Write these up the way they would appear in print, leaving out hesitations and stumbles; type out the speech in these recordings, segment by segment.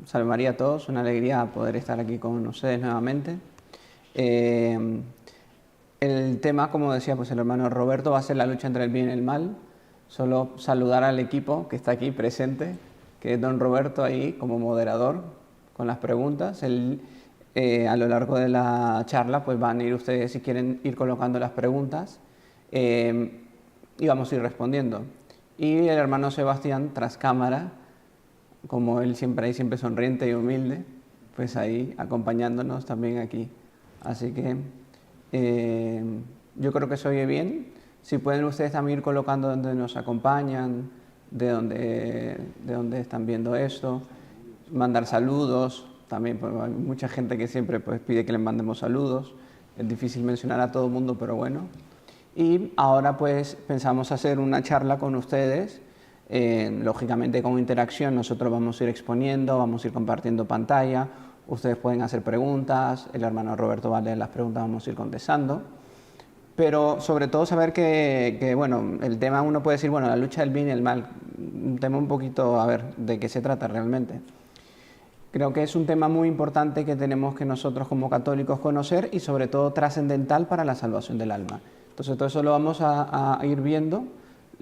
Salve María a todos, una alegría poder estar aquí con ustedes nuevamente. El tema, como decía pues el hermano Roberto, va a ser la lucha entre el bien y el mal. Solo saludar al equipo que está aquí presente, que es don Roberto ahí como moderador con las preguntas. A lo largo de la charla pues van a ir ustedes, si quieren, ir colocando las preguntas y vamos a ir respondiendo. Y el hermano Sebastián, tras cámara, como él siempre ahí, siempre sonriente y humilde, pues ahí acompañándonos también aquí. Así que yo creo que se oye bien. Si pueden ustedes también ir colocando donde nos acompañan, de dónde están viendo esto, mandar saludos, también pues, hay mucha gente que siempre pues, pide que les mandemos saludos, es difícil mencionar a todo el mundo, pero bueno. Y ahora pues pensamos hacer una charla con ustedes, lógicamente con interacción. Nosotros vamos a ir exponiendo, vamos a ir compartiendo pantalla, ustedes pueden hacer preguntas, el hermano Roberto va a leer las preguntas, vamos a ir contestando. Pero sobre todo saber que, bueno, el tema uno puede decir, bueno, la lucha del bien y el mal, un tema un poquito, a ver, de qué se trata realmente. Creo que es un tema muy importante que tenemos que nosotros como católicos conocer y sobre todo trascendental para la salvación del alma. Entonces todo eso lo vamos a ir viendo,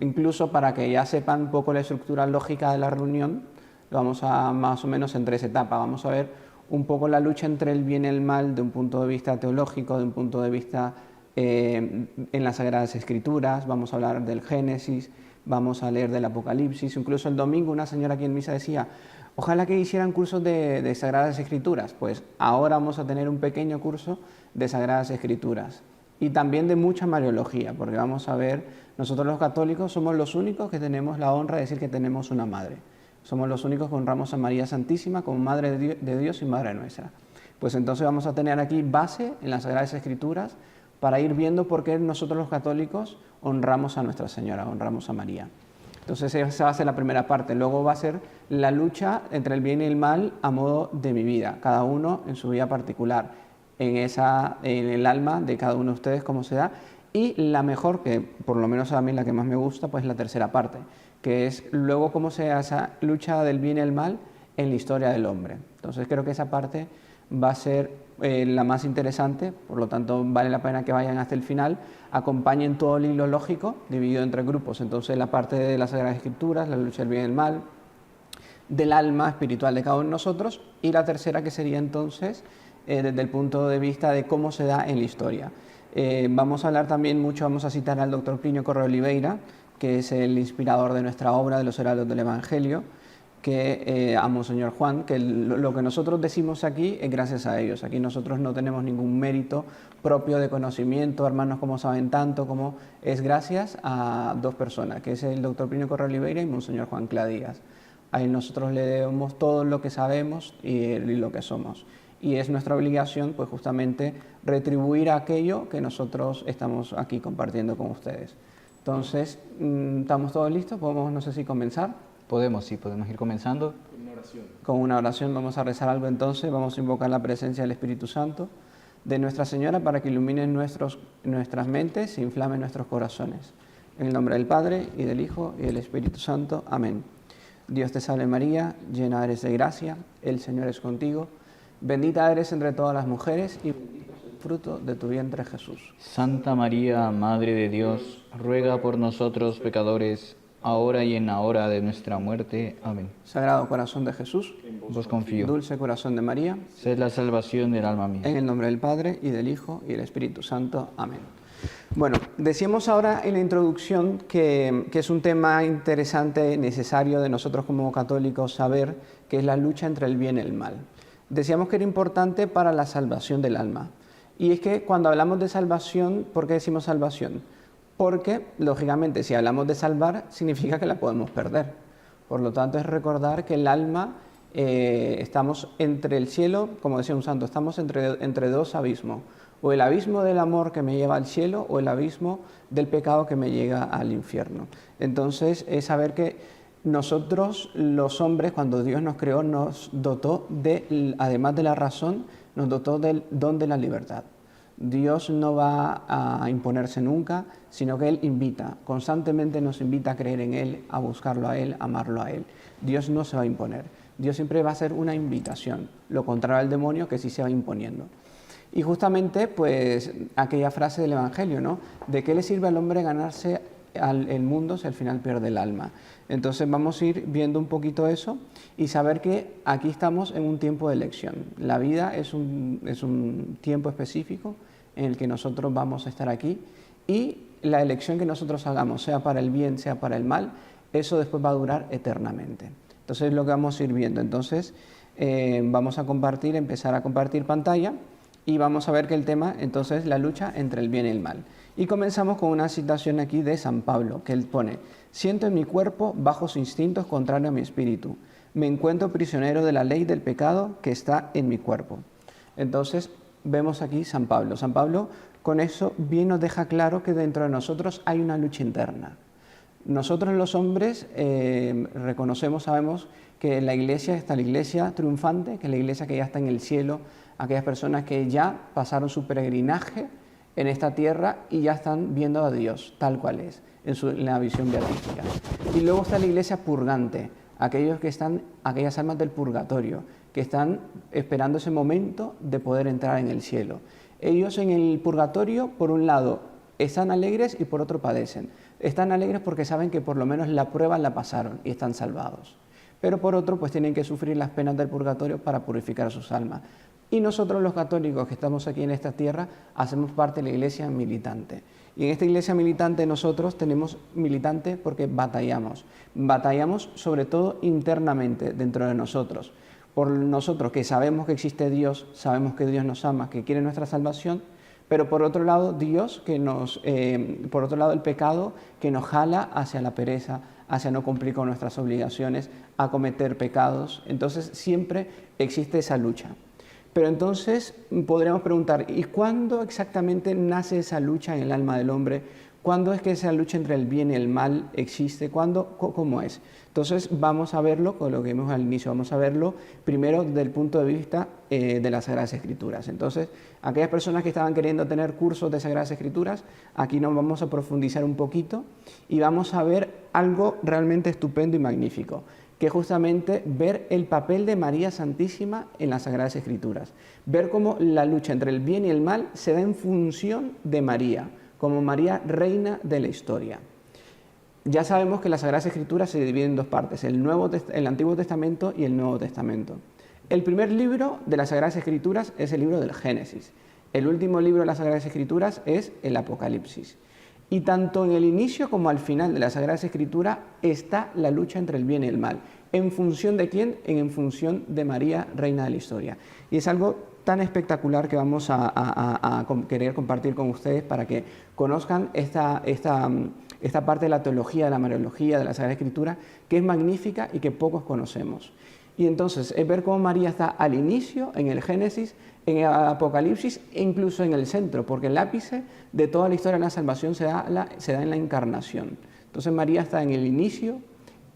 incluso para que ya sepan un poco la estructura lógica de la reunión, lo vamos a más o menos en 3 etapas. Vamos a ver un poco la lucha entre el bien y el mal de un punto de vista teológico, de un punto de vista en las Sagradas Escrituras, vamos a hablar del Génesis, vamos a leer del Apocalipsis. Incluso el domingo una señora aquí en misa decía, ojalá que hicieran cursos de Sagradas Escrituras. Pues ahora vamos a tener un pequeño curso de Sagradas Escrituras y también de mucha Mariología, porque vamos a ver, nosotros los católicos somos los únicos que tenemos la honra de decir que tenemos una madre. Somos los únicos que honramos a María Santísima como Madre de Dios y Madre nuestra. Pues entonces vamos a tener aquí base en las Sagradas Escrituras para ir viendo por qué nosotros los católicos honramos a Nuestra Señora, honramos a María. Entonces esa va a ser la primera parte. Luego va a ser la lucha entre el bien y el mal a modo de mi vida, cada uno en su vida particular, en el alma de cada uno de ustedes, cómo se da. Y la mejor, que por lo menos a mí la que más me gusta, pues la tercera parte, que es luego cómo se da esa lucha del bien y el mal en la historia del hombre. Entonces creo que esa parte va a ser la más interesante, por lo tanto vale la pena que vayan hasta el final, acompañen todo el hilo lógico dividido entre grupos. Entonces la parte de las Sagradas Escrituras, la lucha del bien y el mal, del alma espiritual de cada uno de nosotros, y la tercera que sería entonces desde el punto de vista de cómo se da en la historia. Vamos a hablar también mucho, vamos a citar al doctor Plinio Correa Oliveira, que es el inspirador de nuestra obra de los Heraldos del Evangelio, que a Monseñor Juan, que lo que nosotros decimos aquí es gracias a ellos. Aquí nosotros no tenemos ningún mérito propio de conocimiento, hermanos como saben tanto, como es gracias a dos personas, que es el doctor Plinio Correa Oliveira y Monseñor Juan Cladías. Ahí nosotros le debemos todo lo que sabemos y lo que somos. Y es nuestra obligación, pues justamente, retribuir aquello que nosotros estamos aquí compartiendo con ustedes. Entonces, ¿estamos todos listos? ¿Podemos, no sé si comenzar? Sí, podemos ir comenzando. Con una oración. Con una oración vamos a rezar algo entonces, vamos a invocar la presencia del Espíritu Santo, de Nuestra Señora, para que ilumine nuestras mentes e inflame nuestros corazones. En el nombre del Padre, y del Hijo, y del Espíritu Santo. Amén. Dios te salve María, llena eres de gracia, el Señor es contigo, bendita eres entre todas las mujeres, y bendito es el fruto de tu vientre Jesús. Santa María, Madre de Dios, ruega por nosotros pecadores, ahora y en la hora de nuestra muerte. Amén. Sagrado corazón de Jesús, Vos confío. dulce corazón de María, Sed la salvación del alma mía. en el nombre del Padre, y del Hijo, y del Espíritu Santo. Amén. Bueno, decíamos ahora en la introducción que es un tema interesante, necesario de nosotros como católicos saber, que es la lucha entre el bien y el mal. Decíamos que era importante para la salvación del alma. Y es que cuando hablamos de salvación, ¿por qué decimos salvación? Porque, lógicamente, si hablamos de salvar, significa que la podemos perder. Por lo tanto, es recordar que el alma, estamos entre el cielo, como decía un santo, estamos entre dos abismos. O el abismo del amor que me lleva al cielo, o el abismo del pecado que me llega al infierno. Entonces, es saber que nosotros, los hombres, cuando Dios nos creó, nos dotó además de la razón, nos dotó del don de la libertad. Dios no va a imponerse nunca, sino que Él invita, constantemente nos invita a creer en Él, a buscarlo a Él, a amarlo a Él. Dios no se va a imponer. Dios siempre va a ser una invitación, lo contrario al demonio que sí se va imponiendo. Y justamente, pues, aquella frase del Evangelio, ¿no? ¿De qué le sirve al hombre ganarse el mundo si al final pierde el alma? Entonces vamos a ir viendo un poquito eso y saber que aquí estamos en un tiempo de elección. La vida es un tiempo específico en el que nosotros vamos a estar aquí y la elección que nosotros hagamos, sea para el bien, sea para el mal, eso después va a durar eternamente. Entonces es lo que vamos a ir viendo. Entonces vamos a empezar a compartir pantalla y vamos a ver que el tema, entonces, la lucha entre el bien y el mal. Y comenzamos con una citación aquí de San Pablo, que él pone: siento en mi cuerpo bajos instintos contrarios a mi espíritu. Me encuentro prisionero de la ley del pecado que está en mi cuerpo. Entonces vemos aquí San Pablo. San Pablo con eso bien nos deja claro que dentro de nosotros hay una lucha interna. Nosotros los hombres reconocemos, sabemos que en la iglesia está la iglesia triunfante, que es la iglesia que ya está en el cielo, aquellas personas que ya pasaron su peregrinaje en esta tierra y ya están viendo a Dios tal cual es, en la visión beatífica. Y luego está la iglesia purgante, aquellas almas del purgatorio, que están esperando ese momento de poder entrar en el cielo. Ellos en el purgatorio, por un lado, están alegres y por otro padecen. Están alegres porque saben que por lo menos la prueba la pasaron y están salvados. Pero por otro, pues tienen que sufrir las penas del purgatorio para purificar sus almas. Y nosotros los católicos que estamos aquí en esta tierra hacemos parte de la iglesia militante. Y en esta iglesia militante nosotros tenemos militante porque batallamos. Batallamos sobre todo internamente dentro de nosotros. Por nosotros que sabemos que existe Dios, sabemos que Dios nos ama, que quiere nuestra salvación, pero por otro lado por otro lado el pecado que nos jala hacia la pereza, hacia no cumplir con nuestras obligaciones, a cometer pecados. Entonces siempre existe esa lucha. Pero entonces podríamos preguntar, ¿y cuándo exactamente nace esa lucha en el alma del hombre? ¿Cuándo es que esa lucha entre el bien y el mal existe? ¿Cómo es? Entonces vamos a verlo, con lo que vimos al inicio, vamos a verlo primero desde el punto de vista de las Sagradas Escrituras. Entonces, aquellas personas que estaban queriendo tener cursos de Sagradas Escrituras, aquí nos vamos a profundizar un poquito y vamos a ver algo realmente estupendo y magnífico, que justamente ver el papel de María Santísima en las Sagradas Escrituras, ver cómo la lucha entre el bien y el mal se da en función de María, como María reina de la historia. Ya sabemos que las Sagradas Escrituras se dividen en dos partes, el Antiguo Testamento y el Nuevo Testamento. El primer libro de las Sagradas Escrituras es el libro del Génesis. El último libro de las Sagradas Escrituras es el Apocalipsis. Y tanto en el inicio como al final de la Sagrada Escritura está la lucha entre el bien y el mal. ¿En función de quién? En función de María, reina de la historia. Y es algo tan espectacular que vamos a querer compartir con ustedes para que conozcan esta parte de la teología, de la mariología, de la Sagrada Escritura, que es magnífica y que pocos conocemos. Y entonces es ver cómo María está al inicio, en el Génesis, en el Apocalipsis e incluso en el centro, porque el ápice de toda la historia de la salvación se da en la encarnación. Entonces María está en el inicio,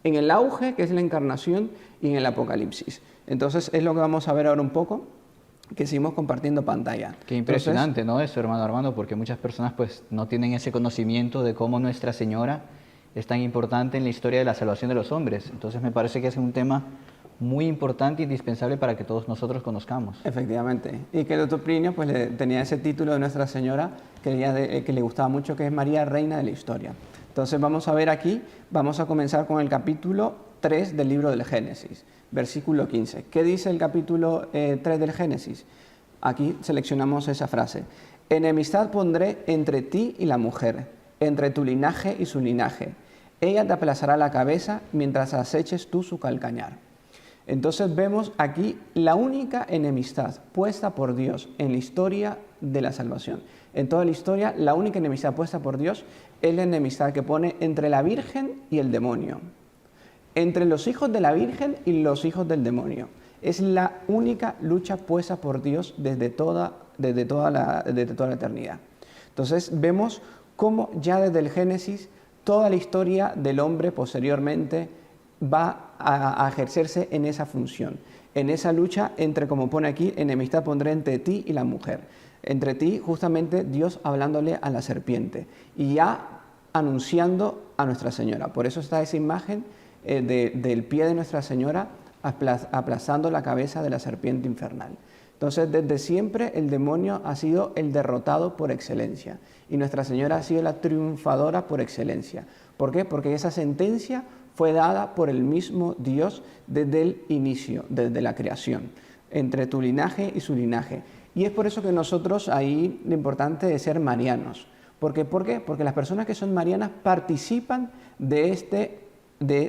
en el auge, que es la encarnación, y en el Apocalipsis. Entonces es lo que vamos a ver ahora un poco, que seguimos compartiendo pantalla. Qué impresionante, ¿no? Eso, hermano Armando, porque muchas personas pues no tienen ese conocimiento de cómo Nuestra Señora es tan importante en la historia de la salvación de los hombres. Entonces me parece que es un tema muy importante e indispensable para que todos nosotros conozcamos. Efectivamente. Y que el doctor Plinio pues, tenía ese título de Nuestra Señora que le gustaba mucho, que es María, reina de la historia. Entonces vamos a ver aquí, vamos a comenzar con el capítulo 3 del libro del Génesis, versículo 15. ¿Qué dice el capítulo 3 del Génesis? Aquí seleccionamos esa frase. Enemistad pondré entre ti y la mujer, entre tu linaje y su linaje. Ella te aplastará la cabeza mientras aceches tú su calcañar. Entonces vemos aquí la única enemistad puesta por Dios en la historia de la salvación. En toda la historia, la única enemistad puesta por Dios es la enemistad que pone entre la Virgen y el demonio. Entre los hijos de la Virgen y los hijos del demonio. Es la única lucha puesta por Dios desde toda la eternidad. Entonces vemos cómo ya desde el Génesis toda la historia del hombre posteriormente va a ejercerse en esa función, en esa lucha entre, como pone aquí, enemistad pondré entre ti y la mujer. Entre ti, justamente, Dios hablándole a la serpiente y ya anunciando a Nuestra Señora. Por eso está esa imagen del pie de Nuestra Señora aplastando la cabeza de la serpiente infernal. Entonces, desde siempre el demonio ha sido el derrotado por excelencia y Nuestra Señora ha sido la triunfadora por excelencia. ¿Por qué? Porque esa sentencia fue dada por el mismo Dios desde el inicio, desde la creación, entre tu linaje y su linaje. Y es por eso que nosotros ahí lo importante es ser marianos. ¿Por qué? Porque las personas que son marianas participan de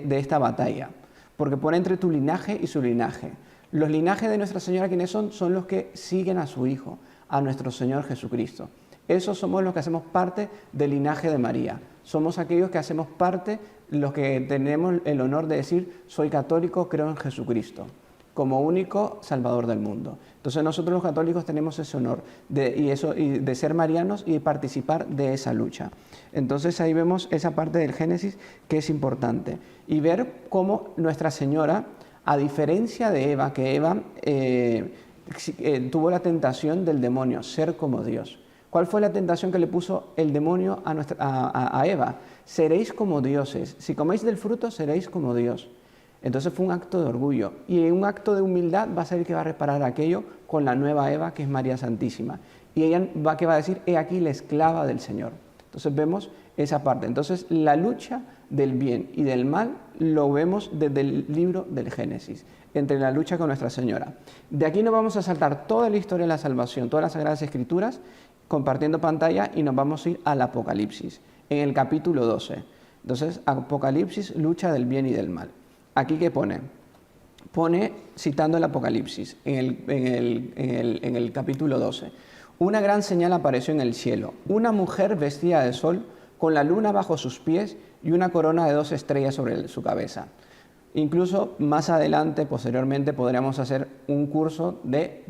esta batalla, porque pone entre tu linaje y su linaje. Los linajes de Nuestra Señora, ¿quiénes son? Son los que siguen a su Hijo, a nuestro Señor Jesucristo. Esos somos los que hacemos parte del linaje de María. Somos aquellos que hacemos parte, los que tenemos el honor de decir, soy católico, creo en Jesucristo, como único Salvador del mundo. Entonces nosotros los católicos tenemos ese honor de ser marianos y de participar de esa lucha. Entonces ahí vemos esa parte del Génesis que es importante. Y ver cómo Nuestra Señora, a diferencia de Eva, que Eva tuvo la tentación del demonio, ser como Dios. ¿Cuál fue la tentación que le puso el demonio a Eva? Seréis como dioses. Si coméis del fruto, seréis como Dios. Entonces fue un acto de orgullo. Y un acto de humildad va a ser el que va a reparar aquello con la nueva Eva, que es María Santísima. Y ella va a decir, he aquí la esclava del Señor. Entonces vemos esa parte. Entonces la lucha del bien y del mal lo vemos desde el libro del Génesis, entre la lucha con Nuestra Señora. De aquí nos vamos a saltar toda la historia de la salvación, todas las Sagradas Escrituras, compartiendo pantalla, y nos vamos a ir al Apocalipsis, en el capítulo 12. Entonces, Apocalipsis, lucha del bien y del mal. Aquí, ¿qué pone? Pone, citando el Apocalipsis, en el capítulo 12. Una gran señal apareció en el cielo, una mujer vestida de sol, con la luna bajo sus pies y una corona de 2 estrellas sobre su cabeza. Incluso más adelante, posteriormente, podríamos hacer un curso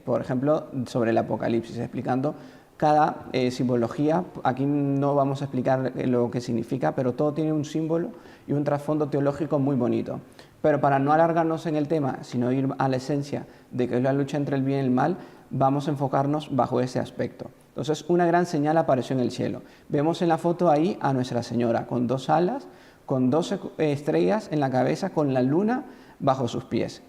por ejemplo, sobre el Apocalipsis, explicando cada simbología. Aquí no vamos a explicar lo que significa, pero todo tiene un símbolo y un trasfondo teológico muy bonito. Pero para no alargarnos en el tema, sino ir a la esencia de que es la lucha entre el bien y el mal, vamos a enfocarnos bajo ese aspecto. Entonces, una gran señal apareció en el cielo. Vemos en la foto ahí a Nuestra Señora, con 2 alas, con 12 estrellas en la cabeza, con la luna bajo sus pies.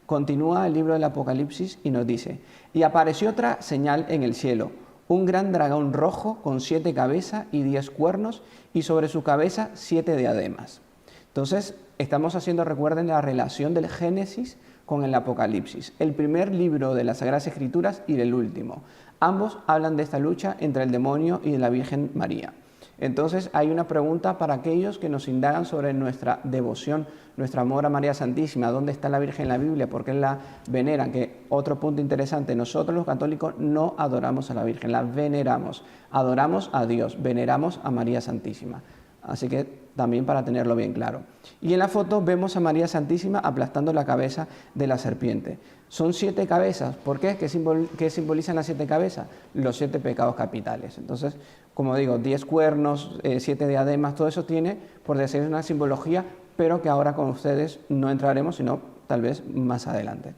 Continúa el libro del Apocalipsis y nos dice, y apareció otra señal en el cielo, un gran dragón rojo con 7 cabezas y 10 cuernos, y sobre su cabeza 7 diademas. Entonces, estamos haciendo, recuerden, la relación del Génesis con el Apocalipsis, el primer libro de las Sagradas Escrituras y el último. Ambos hablan de esta lucha entre el demonio y la Virgen María. Entonces hay una pregunta para aquellos que nos indagan sobre nuestra devoción, nuestro amor a María Santísima, ¿dónde está la Virgen en la Biblia? ¿Por qué la veneran? Que otro punto interesante, nosotros los católicos no adoramos a la Virgen, la veneramos, adoramos a Dios, veneramos a María Santísima. Así que también para tenerlo bien claro. Y en la foto vemos a María Santísima aplastando la cabeza de la serpiente. Son 7 cabezas. ¿Por qué? ¿Qué simbolizan las 7 cabezas? Los 7 pecados capitales. Entonces, como digo, 10 cuernos, 7 diademas, todo eso tiene, por decir, una simbología, pero que ahora con ustedes no entraremos, sino tal vez más adelante.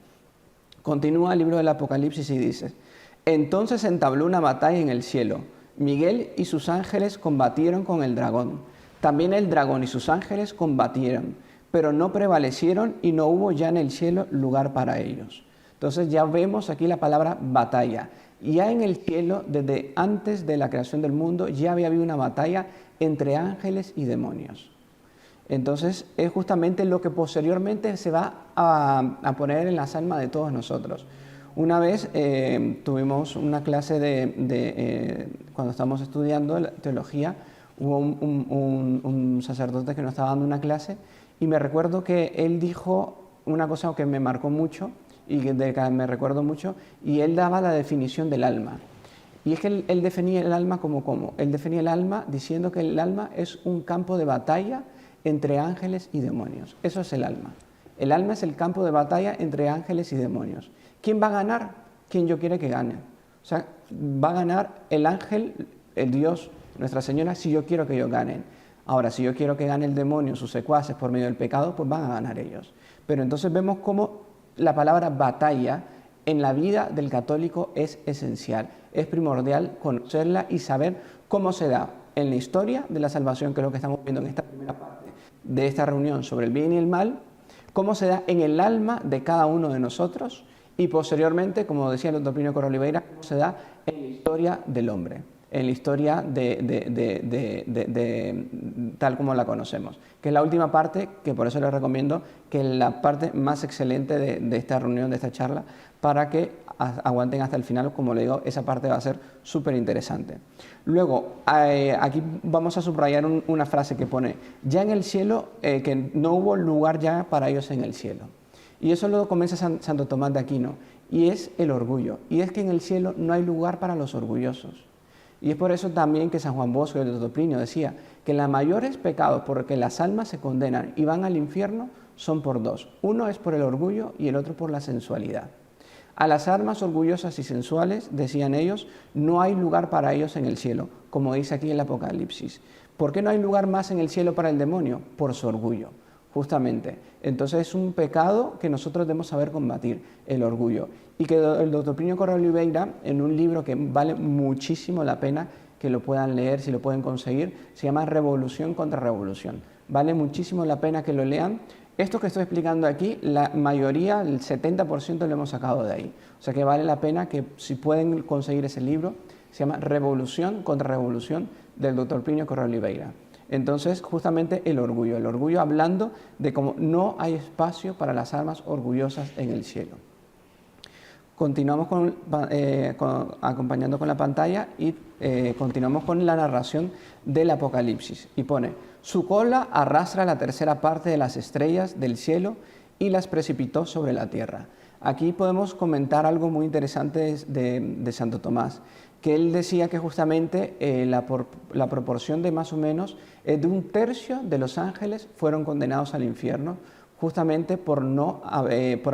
Continúa el libro del Apocalipsis y dice, entonces se entabló una batalla en el cielo. Miguel y sus ángeles combatieron con el dragón. También el dragón y sus ángeles combatieron, pero no prevalecieron y no hubo ya en el cielo lugar para ellos. Entonces ya vemos aquí la palabra batalla. Ya en el cielo, desde antes de la creación del mundo, ya había habido una batalla entre ángeles y demonios. Entonces es justamente lo que posteriormente se va a poner en las almas de todos nosotros. Una vez tuvimos una clase cuando estábamos estudiando la teología, hubo un sacerdote que nos estaba dando una clase y me recuerdo que él dijo una cosa que me marcó mucho y de que me recuerdo mucho, y él daba la definición del alma. Y es que él definía el alma como él definía el alma diciendo que el alma es un campo de batalla entre ángeles y demonios. Eso es el alma. El alma es el campo de batalla entre ángeles y demonios. ¿Quién va a ganar? Quien yo quiere que gane. O sea, va a ganar el ángel, el Dios, Nuestra Señora, si yo quiero que ellos ganen. Ahora, si yo quiero que gane el demonio, sus secuaces, por medio del pecado, pues van a ganar ellos. Pero entonces vemos cómo la palabra batalla en la vida del católico es esencial. Es primordial conocerla y saber cómo se da en la historia de la salvación, que es lo que estamos viendo en esta primera parte de esta reunión sobre el bien y el mal, cómo se da en el alma de cada uno de nosotros y posteriormente, como decía el doctor Plinio Corrêa de Oliveira, cómo se da en la historia del hombre, en la historia tal como la conocemos, que es la última parte, que por eso les recomiendo que es la parte más excelente de esta reunión, de esta charla, para que aguanten hasta el final. Como le digo, esa parte va a ser súper interesante. Luego, aquí vamos a subrayar una frase que pone, ya en el cielo, que no hubo lugar ya para ellos en el cielo. Y eso lo comienza Santo Tomás de Aquino, y es el orgullo, y es que en el cielo no hay lugar para los orgullosos. Y es por eso también que San Juan Bosco y el doctor Plinio decía que los mayores pecados por los que las almas se condenan y van al infierno son por dos. Uno es por el orgullo y el otro por la sensualidad. A las almas orgullosas y sensuales, decían ellos, no hay lugar para ellos en el cielo, como dice aquí en el Apocalipsis. ¿Por qué no hay lugar más en el cielo para el demonio? Por su orgullo, justamente. Entonces es un pecado que nosotros debemos saber combatir, el orgullo. Y que el doctor Plinio Corrêa de Oliveira, en un libro que vale muchísimo la pena que lo puedan leer, si lo pueden conseguir, se llama Revolución contra Revolución. Vale muchísimo la pena que lo lean. Esto que estoy explicando aquí, la mayoría, el 70% lo hemos sacado de ahí. O sea que vale la pena que, si pueden conseguir ese libro, se llama Revolución contra Revolución, del doctor Plinio Corrêa de Oliveira. Entonces, justamente el orgullo hablando de cómo no hay espacio para las almas orgullosas en el cielo. Continuamos acompañando con la pantalla y continuamos con la narración del Apocalipsis. Y pone, su cola arrastra la tercera parte de las estrellas del cielo y las precipitó sobre la tierra. Aquí podemos comentar algo muy interesante de Santo Tomás, que él decía que justamente la proporción de más o menos de 1/3 de los ángeles fueron condenados al infierno, justamente por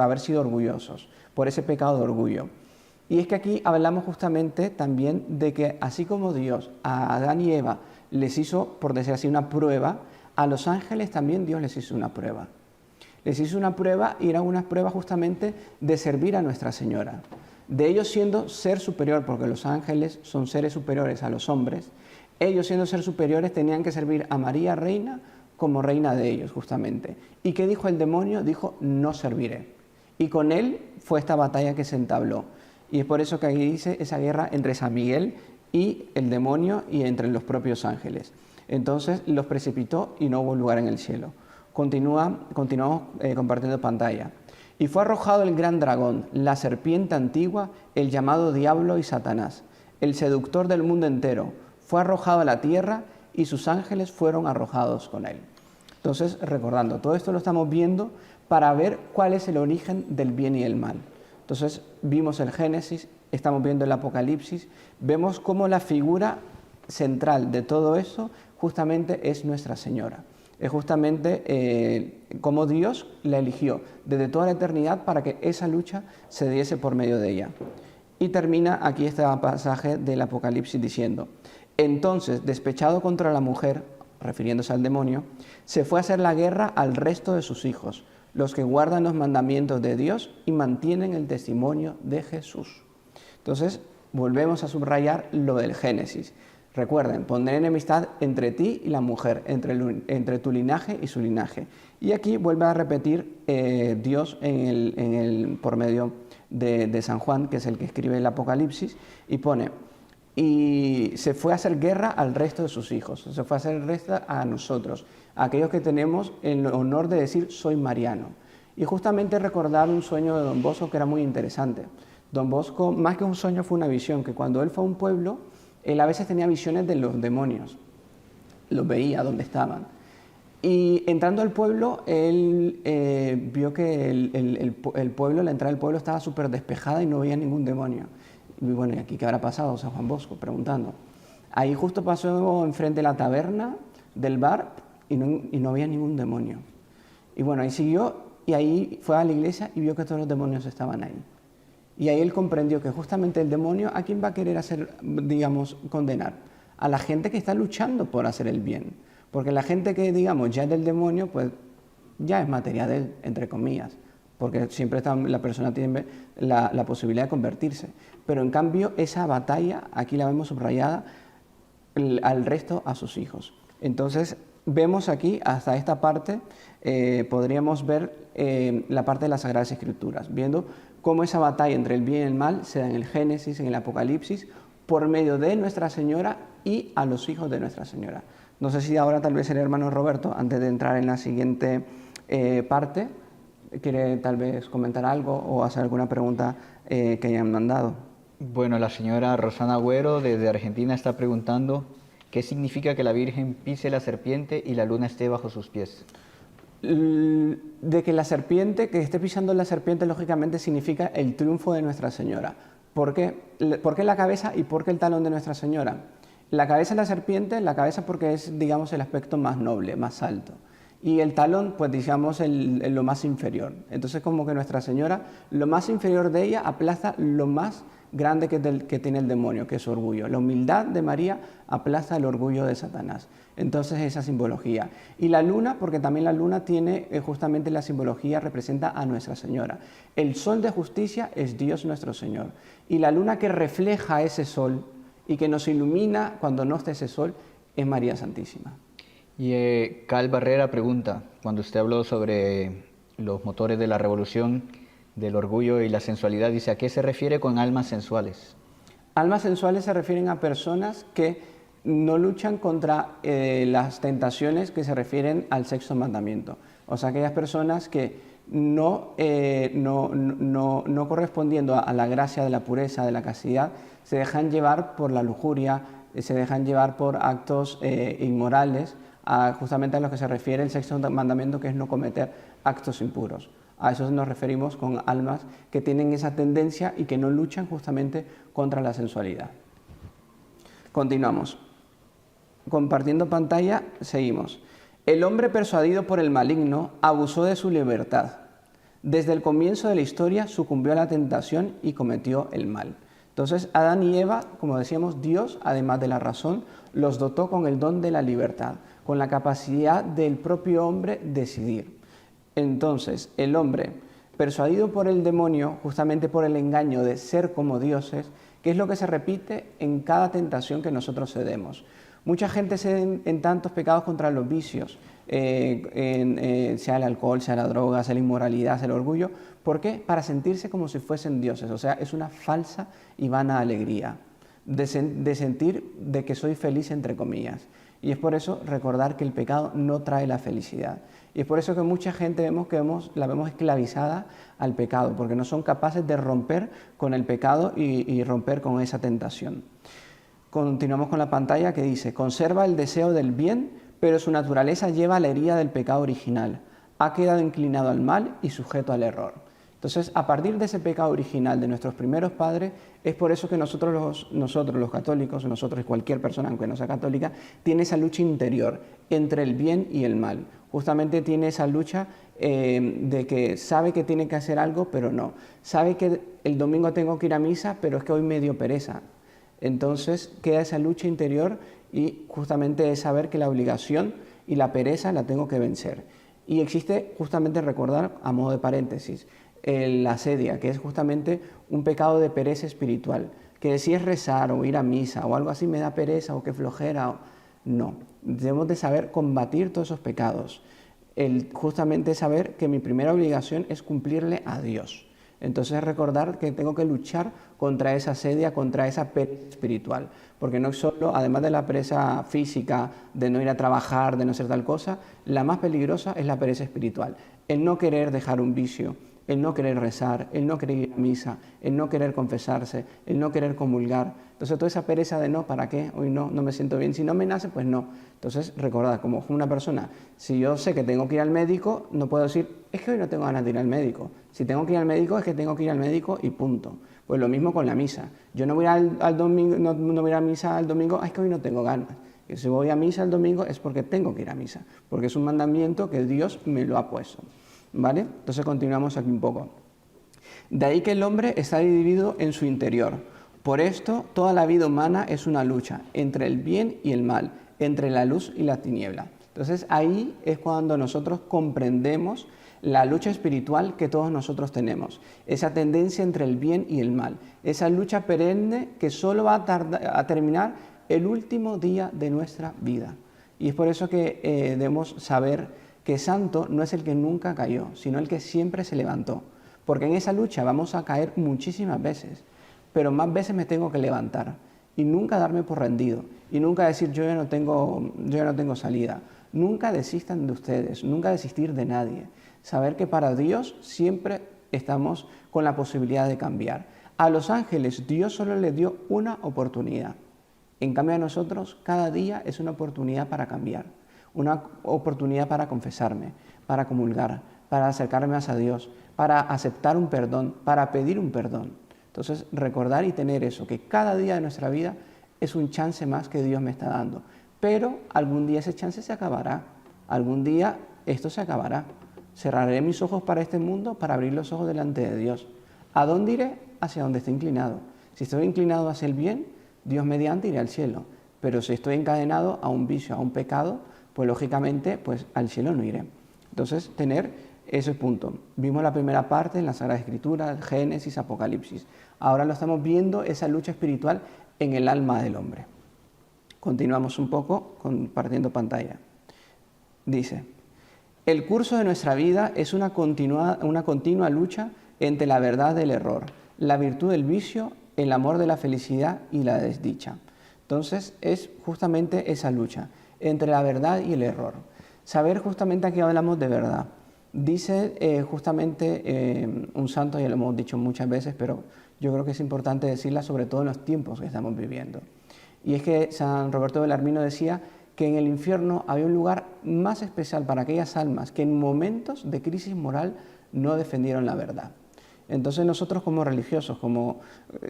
haber sido orgullosos, por ese pecado de orgullo. Y es que aquí hablamos justamente también de que así como Dios a Adán y Eva les hizo, por decir así, una prueba, a los ángeles también Dios les hizo una prueba. Les hizo una prueba y era una prueba justamente de servir a Nuestra Señora. De ellos siendo ser superior, porque los ángeles son seres superiores a los hombres, ellos siendo ser superiores tenían que servir a María Reina como reina de ellos, justamente. ¿Y qué dijo el demonio? Dijo, no serviré. Y con él fue esta batalla que se entabló. Y es por eso que aquí dice esa guerra entre San Miguel y el demonio y entre los propios ángeles. Entonces los precipitó y no hubo lugar en el cielo. Continuamos compartiendo pantalla. Y fue arrojado el gran dragón, la serpiente antigua, el llamado Diablo y Satanás, el seductor del mundo entero. Fue arrojado a la tierra y sus ángeles fueron arrojados con él. Entonces, recordando, todo esto lo estamos viendo para ver cuál es el origen del bien y el mal. Entonces, vimos el Génesis, estamos viendo el Apocalipsis, vemos cómo la figura central de todo eso justamente es Nuestra Señora. Es justamente cómo Dios la eligió desde toda la eternidad para que esa lucha se diese por medio de ella. Y termina aquí este pasaje del Apocalipsis diciendo, entonces, despechado contra la mujer, refiriéndose al demonio, se fue a hacer la guerra al resto de sus hijos, los que guardan los mandamientos de Dios y mantienen el testimonio de Jesús. Entonces, volvemos a subrayar lo del Génesis. Recuerden, pondré enemistad entre ti y la mujer, entre tu linaje y su linaje. Y aquí vuelve a repetir Dios por medio de San Juan, que es el que escribe el Apocalipsis, y pone, y se fue a hacer guerra al resto de sus hijos, se fue a hacer guerra a nosotros, a aquellos que tenemos el honor de decir soy mariano. Y justamente recordar un sueño de Don Bosco que era muy interesante. Don Bosco, más que un sueño, fue una visión, que cuando él fue a un pueblo, él a veces tenía visiones de los demonios, los veía donde estaban. Y entrando al pueblo, él vio que el pueblo, la entrada del pueblo estaba súper despejada y no veía ningún demonio. Y bueno, ¿y aquí qué habrá pasado? San Juan Bosco, preguntando. Ahí justo pasó enfrente de la taberna del bar y no había ningún demonio. Y bueno, ahí siguió y ahí fue a la iglesia y vio que todos los demonios estaban ahí. Y ahí él comprendió que justamente el demonio, ¿a quién va a querer hacer, digamos, condenar? A la gente que está luchando por hacer el bien. Porque la gente que, digamos, ya es del demonio, pues ya es materia de él, entre comillas. Porque siempre la persona tiene la posibilidad de convertirse. Pero en cambio, esa batalla, aquí la vemos subrayada, al resto, a sus hijos. Entonces, vemos aquí, hasta esta parte, podríamos ver la parte de las Sagradas Escrituras, viendo cómo esa batalla entre el bien y el mal se da en el Génesis, en el Apocalipsis, por medio de Nuestra Señora y a los hijos de Nuestra Señora. No sé si ahora tal vez el hermano Roberto, antes de entrar en la siguiente parte, quiere tal vez comentar algo o hacer alguna pregunta que hayan mandado. Bueno, la señora Rosana Agüero desde Argentina está preguntando ¿qué significa que la Virgen pise la serpiente y la luna esté bajo sus pies? De que la serpiente, que esté pisando la serpiente, lógicamente significa el triunfo de Nuestra Señora. ¿Por qué la cabeza y por qué el talón de Nuestra Señora? La cabeza de la serpiente, la cabeza porque es, digamos, el aspecto más noble, más alto. Y el talón, pues digamos, lo más inferior. Entonces, como que Nuestra Señora, lo más inferior de ella aplaza lo más grande que tiene el demonio, que es su orgullo. La humildad de María aplaza el orgullo de Satanás. Entonces, esa simbología. Y la luna, porque también la luna tiene justamente la simbología, representa a Nuestra Señora. El sol de justicia es Dios nuestro Señor. Y la luna que refleja ese sol y que nos ilumina cuando no está ese sol es María Santísima. Y Cal Barrera pregunta, cuando usted habló sobre los motores de la revolución, del orgullo y la sensualidad, dice, ¿a qué se refiere con almas sensuales? Almas sensuales se refieren a personas que no luchan contra las tentaciones que se refieren al sexto mandamiento. O sea, aquellas personas que no correspondiendo a la gracia de la pureza, de la castidad, se dejan llevar por la lujuria, se dejan llevar por actos inmorales, justamente a lo que se refiere el sexto mandamiento, que es no cometer actos impuros. A eso nos referimos con almas que tienen esa tendencia y que no luchan justamente contra la sensualidad. Continuamos. Compartiendo pantalla, seguimos. El hombre persuadido por el maligno abusó de su libertad. Desde el comienzo de la historia sucumbió a la tentación y cometió el mal. Entonces, Adán y Eva, como decíamos, Dios, además de la razón, los dotó con el don de la libertad, con la capacidad del propio hombre decidir. Entonces, el hombre, persuadido por el demonio, justamente por el engaño de ser como dioses, que es lo que se repite en cada tentación que nosotros cedemos. Mucha gente cede en tantos pecados contra los vicios, sea el alcohol, sea la droga, sea la inmoralidad, sea el orgullo. ¿Por qué? Para sentirse como si fuesen dioses. O sea, es una falsa y vana alegría de sentir de que soy feliz, entre comillas. Y es por eso recordar que el pecado no trae la felicidad. Y es por eso que mucha gente la vemos esclavizada al pecado, porque no son capaces de romper con el pecado y romper con esa tentación. Continuamos con la pantalla que dice, conserva el deseo del bien, pero su naturaleza lleva la herida del pecado original. Ha quedado inclinado al mal y sujeto al error. Entonces, a partir de ese pecado original de nuestros primeros padres, es por eso que nosotros los católicos, nosotros cualquier persona, aunque no sea católica, tiene esa lucha interior entre el bien y el mal. Justamente tiene esa lucha de que sabe que tiene que hacer algo, pero no. Sabe que el domingo tengo que ir a misa, pero es que hoy me dio pereza. Entonces queda esa lucha interior y justamente es saber que la obligación y la pereza la tengo que vencer. Y existe justamente, recordar, a modo de paréntesis, la asedia, que es justamente un pecado de pereza espiritual, que si es rezar o ir a misa o algo así me da pereza o que flojera, no. Debemos de saber combatir todos esos pecados. Justamente saber que mi primera obligación es cumplirle a Dios. Entonces recordar que tengo que luchar contra esa asedia, contra esa pereza espiritual, porque no solo, además de la pereza física, de no ir a trabajar, de no hacer tal cosa, la más peligrosa es la pereza espiritual, el no querer dejar un vicio, el no querer rezar, el no querer ir a misa, el no querer confesarse, el no querer comulgar. Entonces toda esa pereza de no, ¿para qué? Hoy no me siento bien, si no me nace, pues no. Entonces recordad, como una persona, si yo sé que tengo que ir al médico, no puedo decir, es que hoy no tengo ganas de ir al médico. Si tengo que ir al médico, es que tengo que ir al médico y punto. Pues lo mismo con la misa. Yo no voy al domingo, no voy a ir a misa el domingo, es que hoy no tengo ganas. Y si voy a misa el domingo es porque tengo que ir a misa, porque es un mandamiento que Dios me lo ha puesto. ¿Vale? Entonces continuamos aquí un poco. De ahí que el hombre está dividido en su interior. Por esto, toda la vida humana es una lucha entre el bien y el mal, entre la luz y la tiniebla. Entonces ahí es cuando nosotros comprendemos la lucha espiritual que todos nosotros tenemos, esa tendencia entre el bien y el mal, esa lucha perenne que solo va a terminar el último día de nuestra vida. Y es por eso que debemos saber que santo no es el que nunca cayó, sino el que siempre se levantó. Porque en esa lucha vamos a caer muchísimas veces, pero más veces me tengo que levantar y nunca darme por rendido y nunca decir yo ya no tengo salida. Nunca desistan de ustedes, nunca desistir de nadie. Saber que para Dios siempre estamos con la posibilidad de cambiar. A los ángeles Dios solo les dio una oportunidad. En cambio a nosotros cada día es una oportunidad para cambiar, una oportunidad para confesarme, para comulgar, para acercarme más a Dios, para aceptar un perdón, para pedir un perdón. Entonces recordar y tener eso, que cada día de nuestra vida es un chance más que Dios me está dando. Pero algún día ese chance se acabará, algún día esto se acabará. Cerraré mis ojos para este mundo para abrir los ojos delante de Dios. ¿A dónde iré? Hacia donde esté inclinado. Si estoy inclinado hacia el bien, Dios mediante iré al cielo. Pero si estoy encadenado a un vicio, a un pecado, pues lógicamente pues al cielo no iré. Entonces tener ese punto. Vimos la primera parte en la Sagrada Escritura, Génesis, Apocalipsis. Ahora lo estamos viendo, esa lucha espiritual en el alma del hombre. Continuamos un poco compartiendo pantalla. Dice, el curso de nuestra vida es una continua lucha entre la verdad del error, la virtud del vicio, el amor de la felicidad y la desdicha. Entonces es justamente esa lucha entre la verdad y el error. Saber justamente aquí hablamos de verdad. Dice justamente un santo, ya lo hemos dicho muchas veces, pero yo creo que es importante decirla sobre todo en los tiempos que estamos viviendo. Y es que San Roberto Belarmino decía que en el infierno había un lugar más especial para aquellas almas que en momentos de crisis moral no defendieron la verdad. Entonces nosotros como religiosos,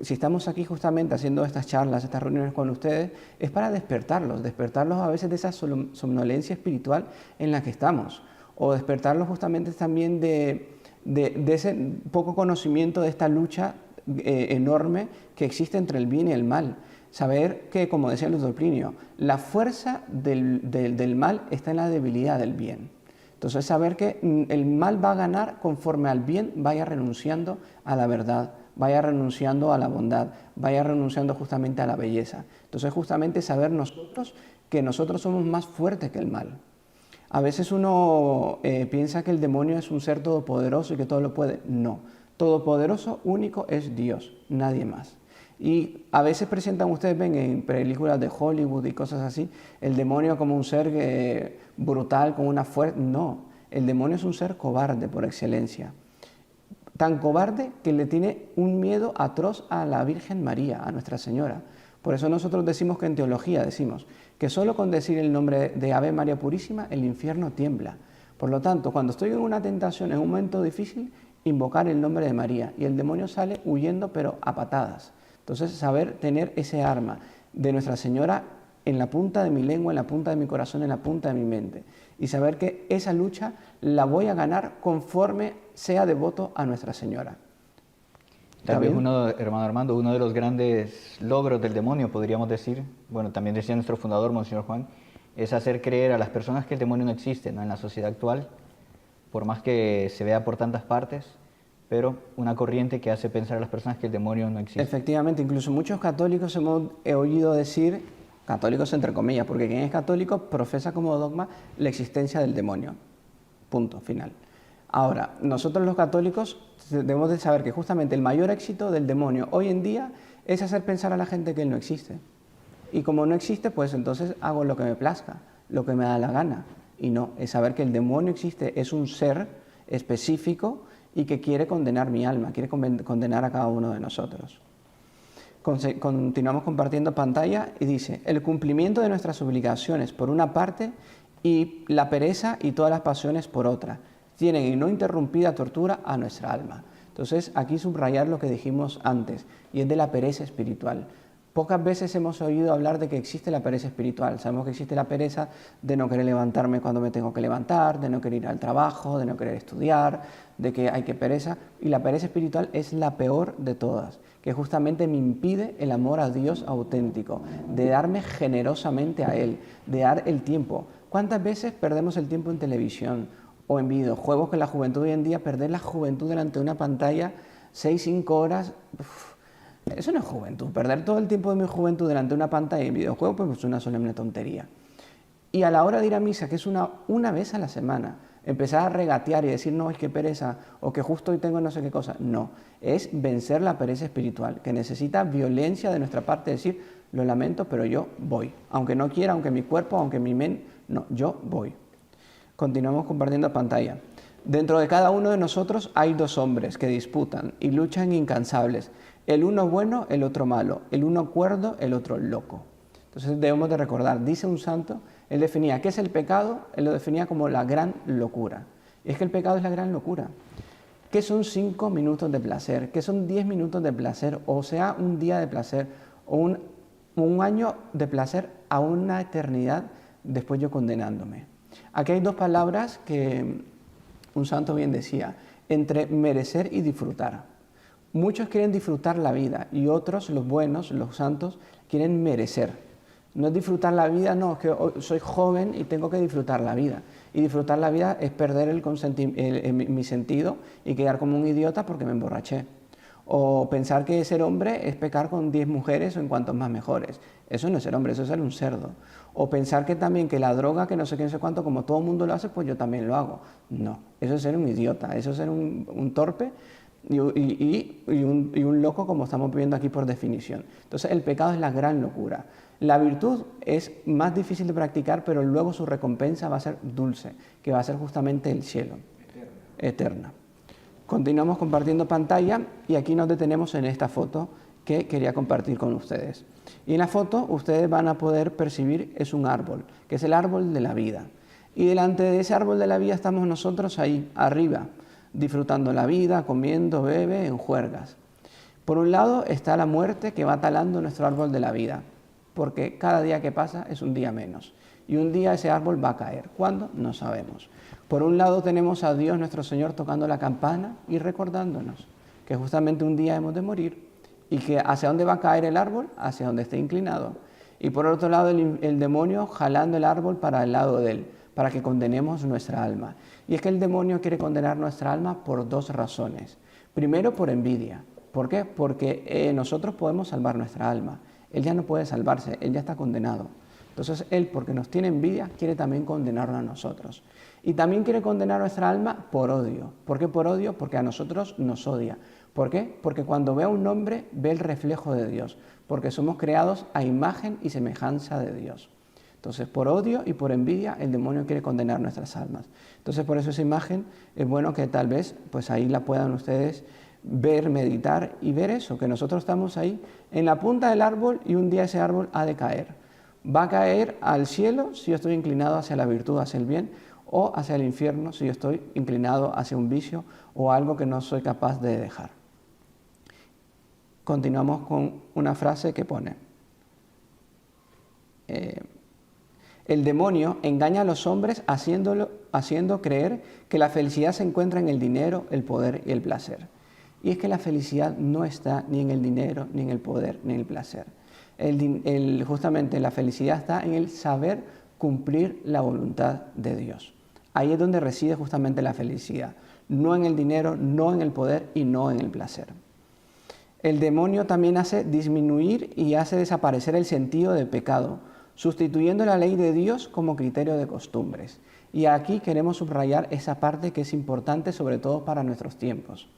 si estamos aquí justamente haciendo estas charlas, estas reuniones con ustedes, es para despertarlos a veces de esa somnolencia espiritual en la que estamos, o despertarlos justamente también de ese poco conocimiento de esta lucha enorme que existe entre el bien y el mal. Saber que, como decía Luis Plinio, la fuerza del mal está en la debilidad del bien. Entonces saber que el mal va a ganar conforme al bien vaya renunciando a la verdad, vaya renunciando a la bondad, vaya renunciando justamente a la belleza. Entonces justamente saber nosotros que nosotros somos más fuertes que el mal. A veces uno piensa que el demonio es un ser todopoderoso y que todo lo puede. No, todopoderoso único es Dios, nadie más. Y a veces presentan, ustedes ven en películas de Hollywood y cosas así, el demonio como un ser brutal, con una fuerza. No, el demonio es un ser cobarde por excelencia. Tan cobarde que le tiene un miedo atroz a la Virgen María, a Nuestra Señora. Por eso nosotros decimos que en teología decimos que solo con decir el nombre de Ave María Purísima el infierno tiembla. Por lo tanto, cuando estoy en una tentación, en un momento difícil, invocar el nombre de María y el demonio sale huyendo pero a patadas. Entonces, saber tener ese arma de Nuestra Señora en la punta de mi lengua, en la punta de mi corazón, en la punta de mi mente. Y saber que esa lucha la voy a ganar conforme sea devoto a Nuestra Señora. Tal vez hermano Armando, uno de los grandes logros del demonio, podríamos decir, bueno, también decía nuestro fundador, Monseñor Juan, es hacer creer a las personas que el demonio no existe, ¿no? En la sociedad actual, por más que se vea por tantas partes, pero una corriente que hace pensar a las personas que el demonio no existe. Efectivamente, incluso muchos católicos hemos oído decir, católicos entre comillas, porque quien es católico profesa como dogma la existencia del demonio. Punto, final. Ahora, nosotros los católicos debemos de saber que justamente el mayor éxito del demonio hoy en día es hacer pensar a la gente que él no existe. Y como no existe, pues entonces hago lo que me plazca, lo que me da la gana. Y no, es saber que el demonio existe, es un ser específico y que quiere condenar mi alma, quiere condenar a cada uno de nosotros. Continuamos compartiendo pantalla y dice, el cumplimiento de nuestras obligaciones por una parte y la pereza y todas las pasiones por otra, tienen en no interrumpida tortura a nuestra alma. Entonces aquí subrayar lo que dijimos antes, y es de la pereza espiritual. Pocas veces hemos oído hablar de que existe la pereza espiritual. Sabemos que existe la pereza de no querer levantarme cuando me tengo que levantar, de no querer ir al trabajo, de no querer estudiar, de que hay que pereza. Y la pereza espiritual es la peor de todas, que justamente me impide el amor a Dios auténtico, de darme generosamente a Él, de dar el tiempo. ¿Cuántas veces perdemos el tiempo en televisión o en videojuegos? Que la juventud hoy en día, perder la juventud delante de una pantalla 6-5 horas... Eso no es juventud. Perder todo el tiempo de mi juventud delante de una pantalla y videojuego, pues es una solemne tontería. Y a la hora de ir a misa, que es una vez a la semana, empezar a regatear y decir, no, es que pereza, o que justo hoy tengo no sé qué cosa. No, es vencer la pereza espiritual, que necesita violencia de nuestra parte, decir, lo lamento, pero yo voy. Aunque no quiera, aunque mi cuerpo, aunque mi mente, no, yo voy. Continuamos compartiendo pantalla. Dentro de cada uno de nosotros hay dos hombres que disputan y luchan incansables. El uno bueno, el otro malo. El uno cuerdo, el otro loco. Entonces debemos de recordar, dice un santo, él definía qué es el pecado, él lo definía como la gran locura. Y es que el pecado es la gran locura. ¿Qué son 5 minutos de placer? ¿Qué son 10 minutos de placer? O sea, un día de placer o un año de placer a una eternidad después yo condenándome. Aquí hay dos palabras que un santo bien decía, entre merecer y disfrutar. Muchos quieren disfrutar la vida y otros, los buenos, los santos, quieren merecer. No es disfrutar la vida, no, es que soy joven y tengo que disfrutar la vida. Y disfrutar la vida es perder mi sentido y quedar como un idiota porque me emborraché. O pensar que ser hombre es pecar con 10 mujeres o en cuantos más mejores. Eso no es ser hombre, eso es ser un cerdo. O pensar que también que la droga, que no sé qué, no sé cuánto, como todo el mundo lo hace, pues yo también lo hago. No, eso es ser un idiota, eso es ser un torpe y un loco como estamos viendo aquí por definición. Entonces el pecado es la gran locura. La virtud es más difícil de practicar, pero luego su recompensa va a ser dulce, que va a ser justamente el cielo, eterna. Continuamos compartiendo pantalla y aquí nos detenemos en esta foto que quería compartir con ustedes. Y en la foto ustedes van a poder percibir, es un árbol, que es el árbol de la vida. Y delante de ese árbol de la vida estamos nosotros ahí, arriba, disfrutando la vida, comiendo, bebe, en juergas. Por un lado está la muerte que va talando nuestro árbol de la vida, porque cada día que pasa es un día menos. Y un día ese árbol va a caer. ¿Cuándo? No sabemos. Por un lado tenemos a Dios nuestro Señor tocando la campana y recordándonos que justamente un día hemos de morir y que hacia dónde va a caer el árbol, hacia donde esté inclinado. Y por otro lado el demonio jalando el árbol para el lado de él, para que condenemos nuestra alma. Y es que el demonio quiere condenar nuestra alma por dos razones. Primero, por envidia. ¿Por qué? Porque nosotros podemos salvar nuestra alma. Él ya no puede salvarse, él ya está condenado. Entonces él, porque nos tiene envidia, quiere también condenarnos a nosotros. Y también quiere condenar nuestra alma por odio. ¿Por qué por odio? Porque a nosotros nos odia. ¿Por qué? Porque cuando ve a un hombre, ve el reflejo de Dios. Porque somos creados a imagen y semejanza de Dios. Entonces, por odio y por envidia, el demonio quiere condenar nuestras almas. Entonces, por eso esa imagen es bueno que tal vez, pues ahí la puedan ustedes ver, meditar y ver eso, que nosotros estamos ahí en la punta del árbol y un día ese árbol ha de caer. Va a caer al cielo si yo estoy inclinado hacia la virtud, hacia el bien, o hacia el infierno si yo estoy inclinado hacia un vicio o algo que no soy capaz de dejar. Continuamos con una frase que pone: el demonio engaña a los hombres haciendo creer que la felicidad se encuentra en el dinero, el poder y el placer. Y es que la felicidad no está ni en el dinero, ni en el poder, ni en el placer. Justamente la felicidad está en el saber cumplir la voluntad de Dios. Ahí es donde reside justamente la felicidad. No en el dinero, no en el poder y no en el placer. El demonio también hace disminuir y hace desaparecer el sentido del pecado, sustituyendo la ley de Dios como criterio de costumbres. Y aquí queremos subrayar esa parte que es importante, sobre todo para nuestros tiempos.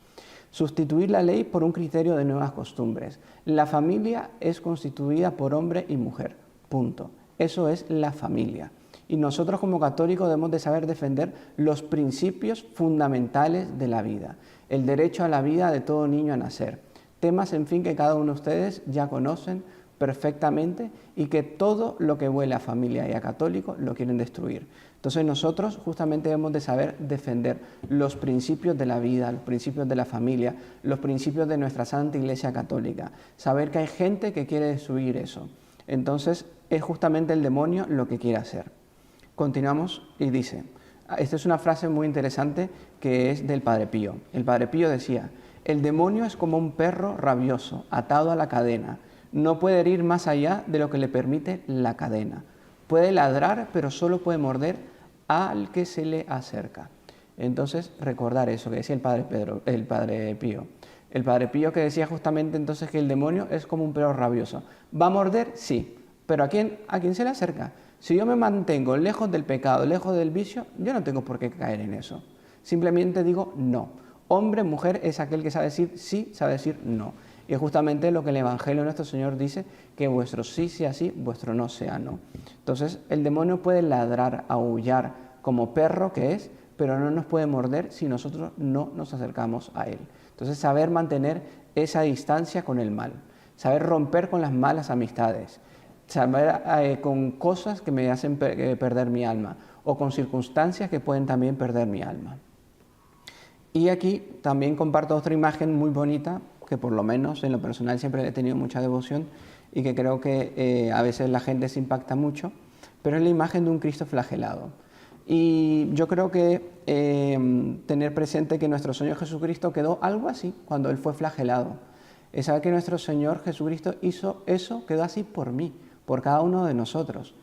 Sustituir la ley por un criterio de nuevas costumbres. La familia es constituida por hombre y mujer, punto. Eso es la familia. Y nosotros como católicos debemos de saber defender los principios fundamentales de la vida. El derecho a la vida de todo niño a nacer. Temas, en fin, que cada uno de ustedes ya conocen perfectamente y que todo lo que huele a familia y a católico lo quieren destruir. Entonces nosotros justamente debemos de saber defender los principios de la vida, los principios de la familia, los principios de nuestra Santa Iglesia Católica. Saber que hay gente que quiere destruir eso. Entonces es justamente el demonio lo que quiere hacer. Continuamos y dice, esta es una frase muy interesante que es del Padre Pío. El Padre Pío decía: el demonio es como un perro rabioso atado a la cadena. No puede ir más allá de lo que le permite la cadena. Puede ladrar, pero solo puede morder al que se le acerca. Entonces, recordar eso que decía el Padre Pío. El Padre Pío que decía justamente entonces que el demonio es como un perro rabioso. ¿Va a morder? Sí. ¿Pero a quién se le acerca? Si yo me mantengo lejos del pecado, lejos del vicio, yo no tengo por qué caer en eso. Simplemente digo no. Hombre, mujer es aquel que sabe decir sí, sabe decir no. Y es justamente lo que el Evangelio de nuestro Señor dice, que vuestro sí sea sí, vuestro no sea no. Entonces, el demonio puede ladrar, aullar como perro que es, pero no nos puede morder si nosotros no nos acercamos a él. Entonces, saber mantener esa distancia con el mal, saber romper con las malas amistades, saber con cosas que me hacen perder mi alma o con circunstancias que pueden también perder mi alma. Y aquí también comparto otra imagen muy bonita, que por lo menos en lo personal siempre he tenido mucha devoción y que creo que a veces la gente se impacta mucho, pero es la imagen de un Cristo flagelado. Y yo creo que tener presente que nuestro Señor Jesucristo quedó algo así cuando Él fue flagelado. Es saber que nuestro Señor Jesucristo hizo eso, quedó así por mí, por cada uno de nosotros.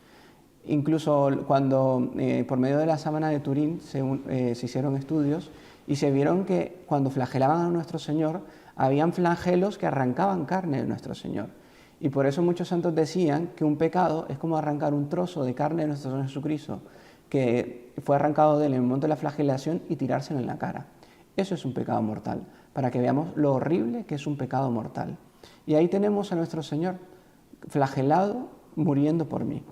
Incluso cuando por medio de la sábana de Turín se hicieron estudios y se vieron que cuando flagelaban a nuestro Señor, habían flagelos que arrancaban carne de nuestro Señor. Y por eso muchos santos decían que un pecado es como arrancar un trozo de carne de nuestro Señor Jesucristo, que fue arrancado de él en el momento de la flagelación y tirárselo en la cara. Eso es un pecado mortal, para que veamos lo horrible que es un pecado mortal. Y ahí tenemos a nuestro Señor flagelado, muriendo por mí.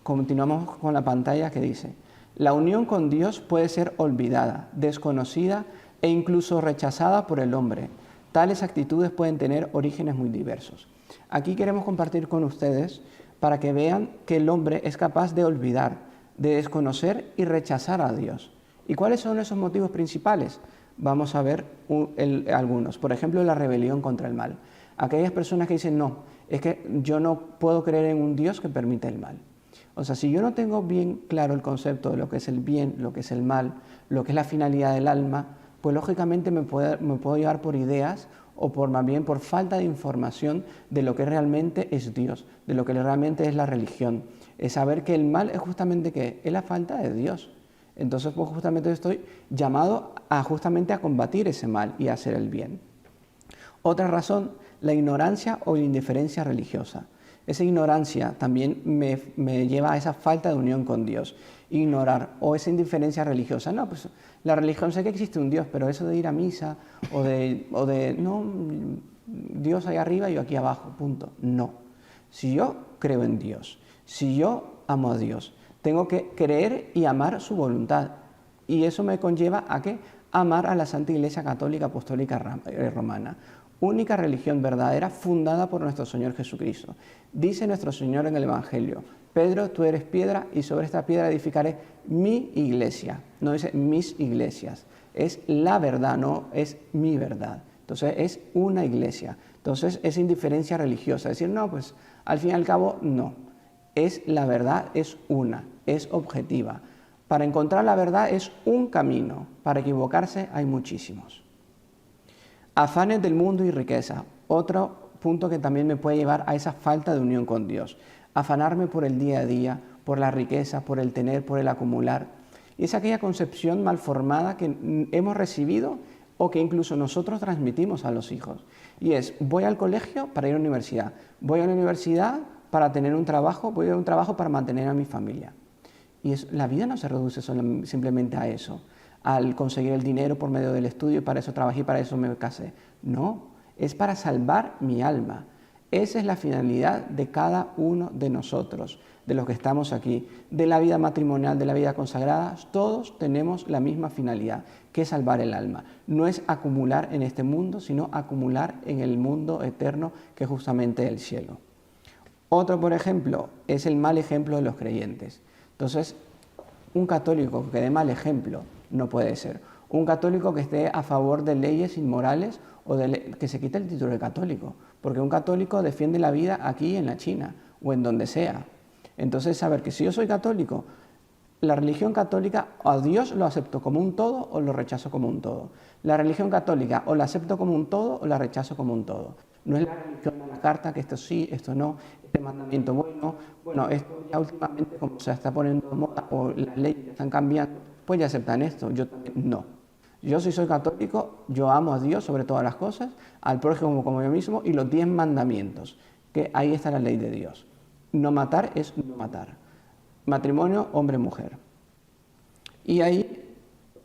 Continuamos con la pantalla que dice: la unión con Dios puede ser olvidada, desconocida e incluso rechazada por el hombre. Tales actitudes pueden tener orígenes muy diversos. Aquí queremos compartir con ustedes para que vean que el hombre es capaz de olvidar, de desconocer y rechazar a Dios. ¿Y cuáles son esos motivos principales? Vamos a ver algunos. Por ejemplo, la rebelión contra el mal. Aquellas personas que dicen, no, es que yo no puedo creer en un Dios que permite el mal. O sea, si yo no tengo bien claro el concepto de lo que es el bien, lo que es el mal, lo que es la finalidad del alma, pues lógicamente me puedo llevar por ideas o más bien por falta de información de lo que realmente es Dios, de lo que realmente es la religión. Es saber que el mal es justamente ¿qué? Es la falta de Dios. Entonces, pues justamente estoy llamado justamente a combatir ese mal y a hacer el bien. Otra razón, la ignorancia o la indiferencia religiosa. Esa ignorancia también me lleva a esa falta de unión con Dios. Ignorar o esa indiferencia religiosa. No, pues la religión, sé que existe un Dios, pero eso de ir a misa o de no, Dios ahí arriba y yo aquí abajo, punto. No. Si yo creo en Dios, si yo amo a Dios, tengo que creer y amar su voluntad. Y eso me conlleva a ¿qué? Amar a la Santa Iglesia Católica Apostólica Romana. Única religión verdadera fundada por nuestro Señor Jesucristo. Dice nuestro Señor en el Evangelio: Pedro, tú eres piedra y sobre esta piedra edificaré mi iglesia. No dice mis iglesias, es la verdad, no es mi verdad. Entonces es una iglesia. Entonces es indiferencia religiosa, decir no, pues al fin y al cabo no. Es la verdad, es una, es objetiva. Para encontrar la verdad es un camino, para equivocarse hay muchísimos. Afanes del mundo y riqueza, otro punto que también me puede llevar a esa falta de unión con Dios. Afanarme por el día a día, por la riqueza, por el tener, por el acumular. Y es aquella concepción mal formada que hemos recibido o que incluso nosotros transmitimos a los hijos. Y es, voy al colegio para ir a la universidad, voy a la universidad para tener un trabajo, voy a un trabajo para mantener a mi familia. Y la vida no se reduce simplemente a eso, al conseguir el dinero por medio del estudio, y para eso trabajé y para eso me casé. No, es para salvar mi alma. Esa es la finalidad de cada uno de nosotros, de los que estamos aquí, de la vida matrimonial, de la vida consagrada. Todos tenemos la misma finalidad, que es salvar el alma. No es acumular en este mundo, sino acumular en el mundo eterno, que es justamente el cielo. Otro, por ejemplo, es el mal ejemplo de los creyentes. Entonces, un católico que dé mal ejemplo no puede ser. Un católico que esté a favor de leyes inmorales o que se quite el título de católico, porque un católico defiende la vida aquí en la China o en donde sea. Entonces, saber que si yo soy católico, la religión católica, a Dios lo acepto como un todo o lo rechazo como un todo. La religión católica o la acepto como un todo o la rechazo como un todo. No es la religión de la carta, que esto sí, esto no, este mandamiento bueno, esto ya últimamente como se está poniendo de moda o las leyes están cambiando, pues ya aceptan esto, yo también no. Yo si soy católico, yo amo a Dios sobre todas las cosas, al prójimo como yo mismo y los 10 mandamientos, que ahí está la ley de Dios. No matar es no matar. matrimonio hombre-mujer. Y hay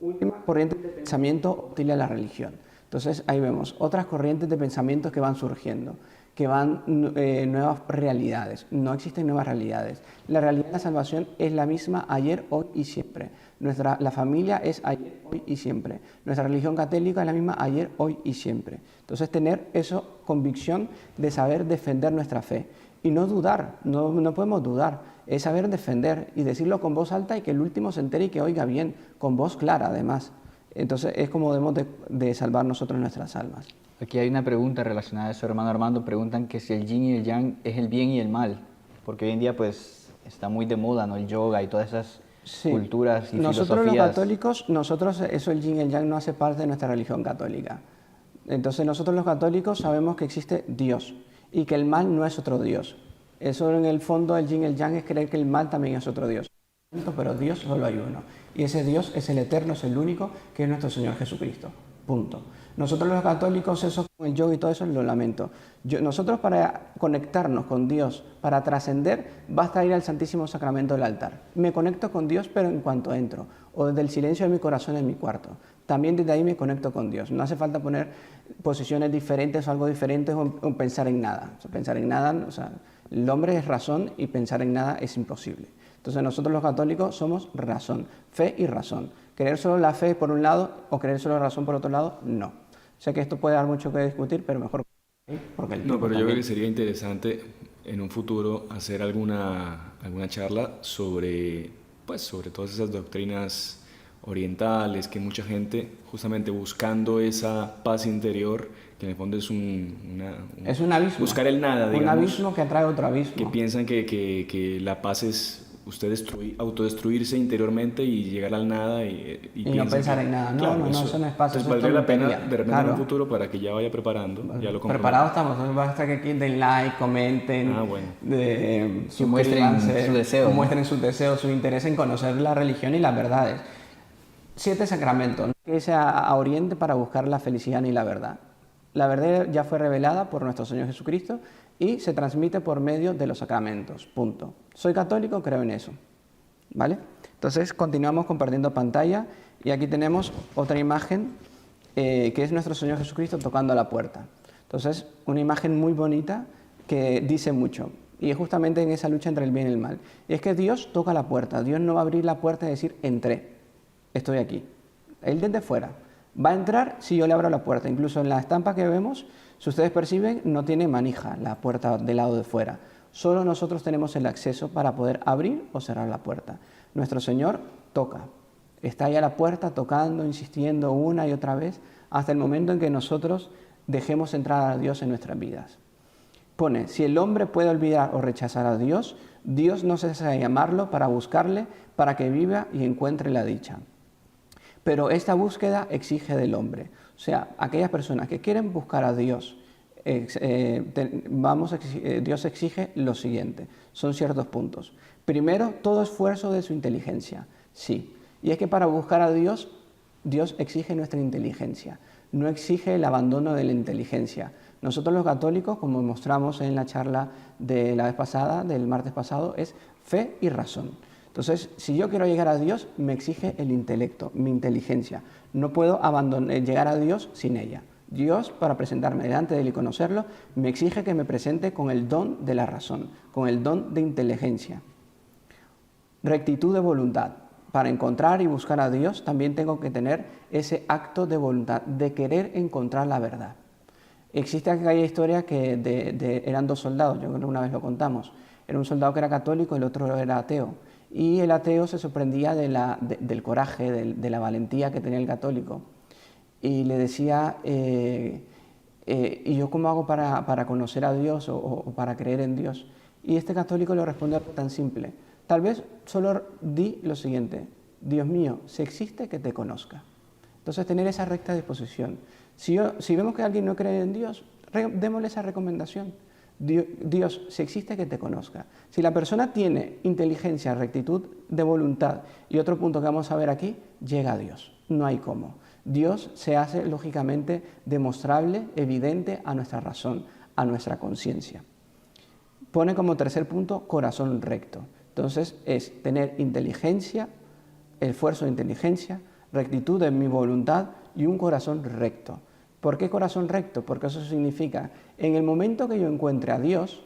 última corriente de pensamiento hostil a la religión. Entonces ahí vemos otras corrientes de pensamientos que van surgiendo, que van nuevas realidades. No existen nuevas realidades. La realidad de la salvación es la misma ayer, hoy y siempre. La familia es ayer, hoy y siempre. Nuestra religión católica es la misma ayer, hoy y siempre. Entonces tener esa convicción de saber defender nuestra fe y no dudar, no podemos dudar, es saber defender y decirlo con voz alta y que el último se entere y que oiga bien, con voz clara además. Entonces es como debemos de salvar nosotros nuestras almas. Aquí hay una pregunta relacionada a eso, hermano Armando. Preguntan que si el yin y el yang es el bien y el mal, porque hoy en día pues está muy de moda, ¿no? El yoga y todas esas culturas y nosotros filosofías. Los católicos, eso el yin y el yang no hace parte de nuestra religión católica. Entonces nosotros los católicos sabemos que existe Dios y que el mal no es otro Dios. Eso en el fondo el yin y el yang es creer que el mal también es otro Dios. Pero Dios solo hay uno. Y ese Dios es el eterno, es el único, que es nuestro Señor Jesucristo. Punto. Nosotros los católicos, eso con el yoga y todo eso, lo lamento. Nosotros para conectarnos con Dios, para trascender, basta ir al Santísimo Sacramento del altar. Me conecto con Dios, pero en cuanto entro, o desde el silencio de mi corazón en mi cuarto. También desde ahí me conecto con Dios. No hace falta poner posiciones diferentes o algo diferente o pensar en nada. O sea, pensar en nada, o sea, el hombre es razón y pensar en nada es imposible. Entonces nosotros los católicos somos razón, fe y razón. Creer solo la fe por un lado o creer solo la razón por otro lado, no. Sé que esto puede dar mucho que discutir, pero mejor porque el No, pero también. yo creo que sería interesante en un futuro hacer alguna charla sobre, pues, sobre todas esas doctrinas orientales, que mucha gente justamente buscando esa paz interior, que en el fondo es es un abismo. Buscar el nada, digamos. Un abismo que atrae otro abismo. Que piensan que la paz es usted autodestruirse interiormente y llegar al nada y no pensar en nada. No, eso no es paz. Entonces valdría la pena de repente en un futuro para que ya vaya preparando. Ya lo preparados estamos. Basta que aquí den like, comenten, muestren su deseo. Muestren sus deseos, su interés en conocer la religión y las verdades. 7 sacramentos. No hay que irse a Oriente para buscar la felicidad ni la verdad. La verdad ya fue revelada por nuestro Señor Jesucristo y se transmite por medio de los sacramentos, punto. Soy católico, creo en eso, ¿vale? Entonces continuamos compartiendo pantalla y aquí tenemos otra imagen que es nuestro Señor Jesucristo tocando la puerta. Entonces, una imagen muy bonita que dice mucho y es justamente en esa lucha entre el bien y el mal. Y es que Dios toca la puerta, Dios no va a abrir la puerta y decir, entré, estoy aquí. Él desde fuera. Va a entrar si yo le abro la puerta. Incluso en la estampa que vemos, si ustedes perciben, no tiene manija la puerta del lado de fuera. Solo nosotros tenemos el acceso para poder abrir o cerrar la puerta. Nuestro Señor toca. Está ahí a la puerta tocando, insistiendo una y otra vez, hasta el momento en que nosotros dejemos entrar a Dios en nuestras vidas. Pone, si el hombre puede olvidar o rechazar a Dios, Dios no cesa de llamarlo para buscarle, para que viva y encuentre la dicha. Pero esta búsqueda exige del hombre. O sea, aquellas personas que quieren buscar a Dios, Dios exige lo siguiente, son ciertos puntos. Primero, todo esfuerzo de su inteligencia, sí. Y es que para buscar a Dios, Dios exige nuestra inteligencia, no exige el abandono de la inteligencia. Nosotros los católicos, como mostramos en la charla de la vez pasada, del martes pasado, es fe y razón. Entonces, si yo quiero llegar a Dios, me exige el intelecto, mi inteligencia. No puedo llegar a Dios sin ella. Dios, para presentarme delante de Él y conocerlo, me exige que me presente con el don de la razón, con el don de inteligencia. Rectitud de voluntad. Para encontrar y buscar a Dios, también tengo que tener ese acto de voluntad, de querer encontrar la verdad. Existe aquella historia que eran 2 soldados, yo creo que una vez lo contamos. Era un soldado que era católico y el otro era ateo. Y el ateo se sorprendía del coraje, de la valentía que tenía el católico. Y le decía, ¿y yo cómo hago para conocer a Dios o para creer en Dios? Y este católico le respondió tan simple. Tal vez solo di lo siguiente, Dios mío, si existe, que te conozca. Entonces, tener esa recta disposición. Si vemos que alguien no cree en Dios, démosle esa recomendación. Dios, si existe, que te conozca. Si la persona tiene inteligencia, rectitud de voluntad y otro punto que vamos a ver aquí, llega a Dios. No hay cómo. Dios se hace lógicamente demostrable, evidente a nuestra razón, a nuestra conciencia. Pone como tercer punto corazón recto. Entonces es tener inteligencia, esfuerzo de inteligencia, rectitud en mi voluntad y un corazón recto. ¿Por qué corazón recto? Porque eso significa, en el momento que yo encuentre a Dios,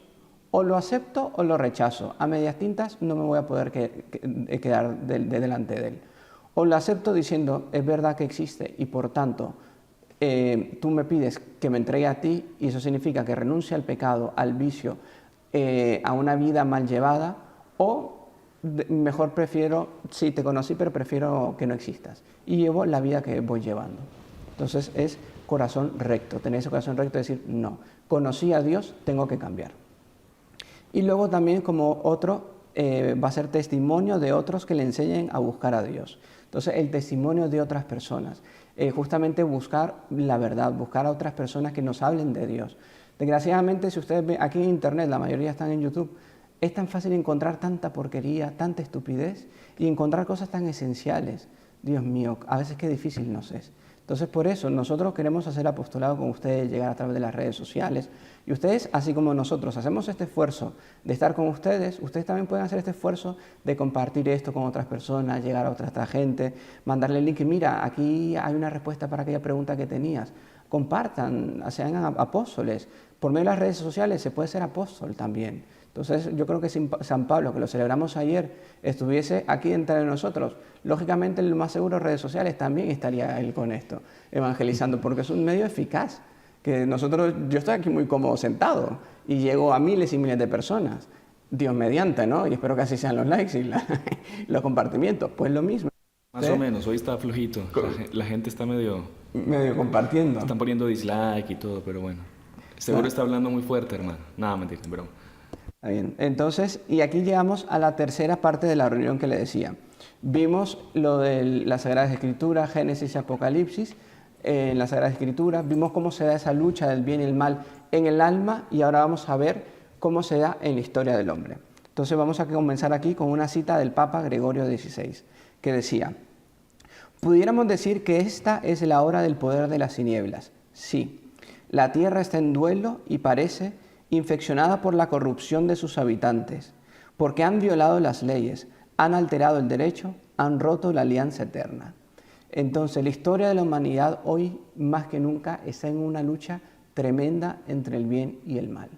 o lo acepto o lo rechazo. A medias tintas no me voy a poder quedar delante de Él. O lo acepto diciendo, es verdad que existe y por tanto tú me pides que me entregue a ti y eso significa que renuncie al pecado, al vicio, a una vida mal llevada, o mejor prefiero, sí te conocí pero prefiero que no existas y llevo la vida que voy llevando. Entonces es corazón recto, tener ese corazón recto de decir, no, conocí a Dios, tengo que cambiar. Y luego también como otro va a ser testimonio de otros que le enseñen a buscar a Dios. Entonces el testimonio de otras personas, justamente buscar la verdad, buscar a otras personas que nos hablen de Dios. Desgraciadamente, si ustedes ven aquí en internet, la mayoría están en YouTube, es tan fácil encontrar tanta porquería, tanta estupidez y encontrar cosas tan esenciales. Dios mío, a veces qué difícil nos es. Entonces, por eso, nosotros queremos hacer apostolado con ustedes, llegar a través de las redes sociales. Y ustedes, así como nosotros, hacemos este esfuerzo de estar con ustedes, ustedes también pueden hacer este esfuerzo de compartir esto con otras personas, llegar a otra gente, mandarle el link y mira, aquí hay una respuesta para aquella pregunta que tenías. Compartan, sean apóstoles. Por medio de las redes sociales se puede ser apóstol también. Entonces, yo creo que si San Pablo, que lo celebramos ayer, estuviese aquí entre nosotros, lógicamente, lo más seguro, redes sociales también estaría él con esto, evangelizando, porque es un medio eficaz. Que yo estoy aquí muy cómodo sentado y llego a miles y miles de personas, Dios mediante, ¿no? Y espero que así sean los likes y los compartimientos, pues lo mismo. Más o menos, hoy está flojito, la gente está medio compartiendo. Están poniendo dislike y todo, pero bueno. Seguro está hablando muy fuerte, hermano. Nada, mentira, broma. Está bien. Entonces, y aquí llegamos a la tercera parte de la reunión que le decía. Vimos lo de las Sagradas Escrituras, Génesis y Apocalipsis, en las Sagradas Escrituras, vimos cómo se da esa lucha del bien y el mal en el alma y ahora vamos a ver cómo se da en la historia del hombre. Entonces vamos a comenzar aquí con una cita del Papa Gregorio XVI, que decía: pudiéramos decir que esta es la hora del poder de las tinieblas. Sí, la tierra está en duelo y parece infeccionada por la corrupción de sus habitantes, porque han violado las leyes, han alterado el derecho, han roto la alianza eterna. Entonces, la historia de la humanidad hoy, más que nunca, está en una lucha tremenda entre el bien y el mal.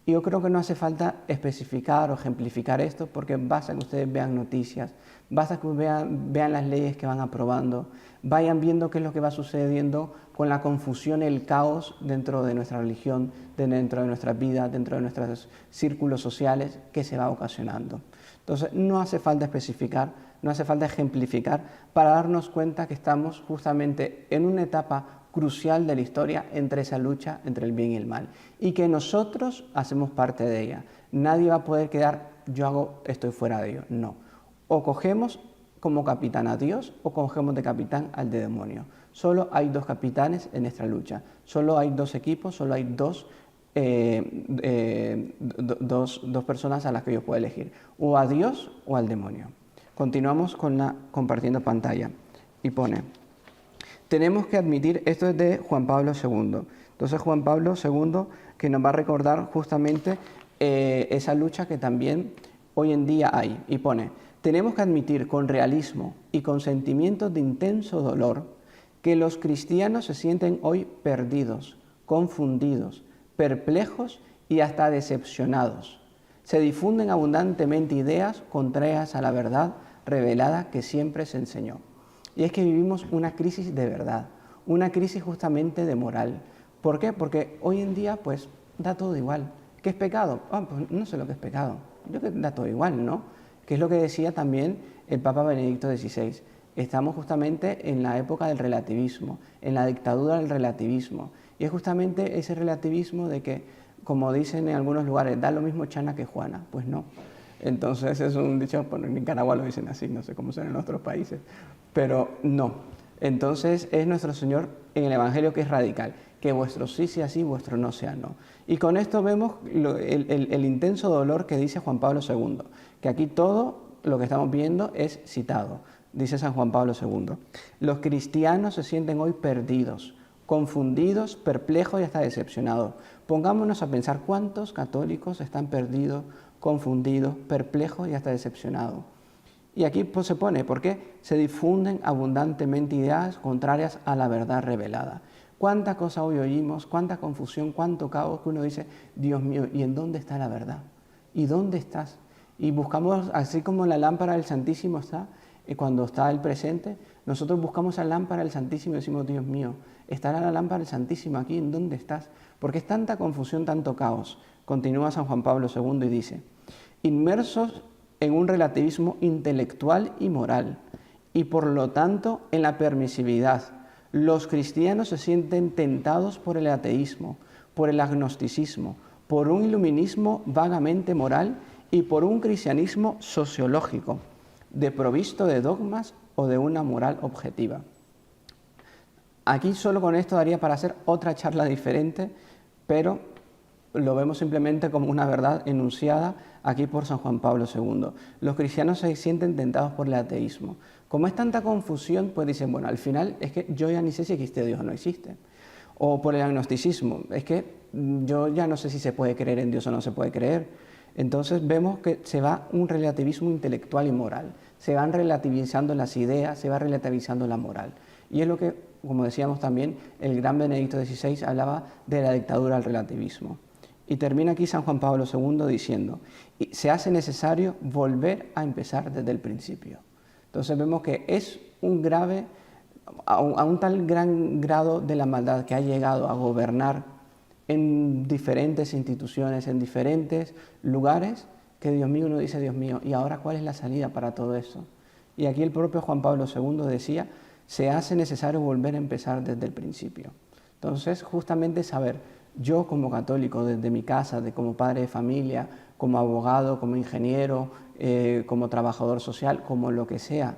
Y yo creo que no hace falta especificar o ejemplificar esto, porque basta que ustedes vean noticias, basta que vean las leyes que van aprobando, vayan viendo qué es lo que va sucediendo con la confusión y el caos dentro de nuestra religión, dentro de nuestra vida, dentro de nuestros círculos sociales que se va ocasionando. Entonces, no hace falta especificar, no hace falta ejemplificar para darnos cuenta que estamos justamente en una etapa crucial de la historia entre esa lucha entre el bien y el mal y que nosotros hacemos parte de ella. Nadie va a poder quedar, estoy fuera de ello. No. O cogemos como capitán a Dios o cogemos de capitán al demonio. Solo hay dos capitanes en esta lucha. Solo hay dos equipos, solo hay dos personas a las que yo puedo elegir. O a Dios o al demonio. Continuamos con compartiendo pantalla y pone: tenemos que admitir, esto es de Juan Pablo II. Entonces Juan Pablo II que nos va a recordar justamente esa lucha que también hoy en día hay. Y pone: tenemos que admitir con realismo y con sentimientos de intenso dolor que los cristianos se sienten hoy perdidos, confundidos, perplejos y hasta decepcionados. Se difunden abundantemente ideas contrarias a la verdad revelada que siempre se enseñó. Y es que vivimos una crisis de verdad, una crisis justamente de moral. ¿Por qué? Porque hoy en día pues da todo igual. ¿Qué es pecado? Pues no sé lo que es pecado. Yo creo que da todo igual, ¿no? Que es lo que decía también el Papa Benedicto XVI. Estamos justamente en la época del relativismo, en la dictadura del relativismo. Y es justamente ese relativismo de que, como dicen en algunos lugares, da lo mismo Chana que Juana. Pues no. Entonces es un dicho, bueno, en Nicaragua lo dicen así, no sé cómo será en otros países, pero no. Entonces es nuestro Señor en el Evangelio que es radical, que vuestro sí sea sí, vuestro no sea no. Y con esto vemos el intenso dolor que dice Juan Pablo II, que aquí todo lo que estamos viendo es citado, dice San Juan Pablo II. Los cristianos se sienten hoy perdidos, confundidos, perplejos y hasta decepcionados, pongámonos a pensar cuántos católicos están perdidos, confundidos, perplejos y hasta decepcionados. Y aquí pues, se pone, ¿por qué? Se difunden abundantemente ideas contrarias a la verdad revelada. Cuánta cosa hoy oímos, cuánta confusión, cuánto caos, que uno dice, Dios mío, ¿y en dónde está la verdad? ¿Y dónde estás? Y buscamos, así como la lámpara del Santísimo está, cuando está el presente, nosotros buscamos la lámpara del Santísimo y decimos, Dios mío, ¿estará la lámpara del Santísimo aquí? ¿En dónde estás? Porque es tanta confusión, tanto caos. Continúa San Juan Pablo II y dice, inmersos en un relativismo intelectual y moral, y por lo tanto en la permisividad, los cristianos se sienten tentados por el ateísmo, por el agnosticismo, por un iluminismo vagamente moral y por un cristianismo sociológico, desprovisto de dogmas o de una moral objetiva. Aquí solo con esto daría para hacer otra charla diferente, pero lo vemos simplemente como una verdad enunciada aquí por San Juan Pablo II. Los cristianos se sienten tentados por el ateísmo. Como es tanta confusión, pues dicen, bueno, al final es que yo ya ni sé si existe Dios o no existe. O por el agnosticismo, es que yo ya no sé si se puede creer en Dios o no se puede creer. Entonces vemos que se va un relativismo intelectual y moral. Se van relativizando las ideas, se va relativizando la moral. Y es lo que, como decíamos también, el gran Benedicto XVI hablaba de la dictadura del relativismo. Y termina aquí San Juan Pablo II diciendo, se hace necesario volver a empezar desde el principio. Entonces vemos que es un grave, a un tal gran grado de la maldad que ha llegado a gobernar en diferentes instituciones, en diferentes lugares, que Dios mío, uno dice, Dios mío, ¿y ahora cuál es la salida para todo eso? Y aquí el propio Juan Pablo II decía, se hace necesario volver a empezar desde el principio. Entonces, justamente saber, yo como católico, desde mi casa, como padre de familia, como abogado, como ingeniero, como trabajador social, como lo que sea,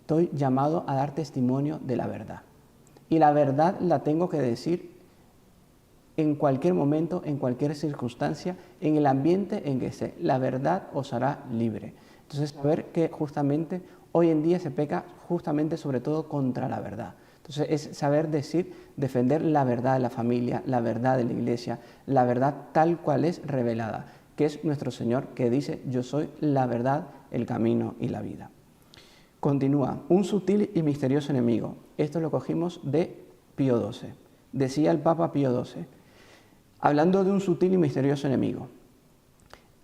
estoy llamado a dar testimonio de la verdad. Y la verdad la tengo que decir en cualquier momento, en cualquier circunstancia, en el ambiente en que esté. La verdad os hará libre. Entonces, saber que justamente hoy en día se peca justamente sobre todo contra la verdad. Entonces, es saber decir, defender la verdad de la familia, la verdad de la Iglesia, la verdad tal cual es revelada, que es nuestro Señor, que dice, yo soy la verdad, el camino y la vida. Continúa, un sutil y misterioso enemigo. Esto lo cogimos de Pío XII. Decía el Papa Pío XII, hablando de un sutil y misterioso enemigo.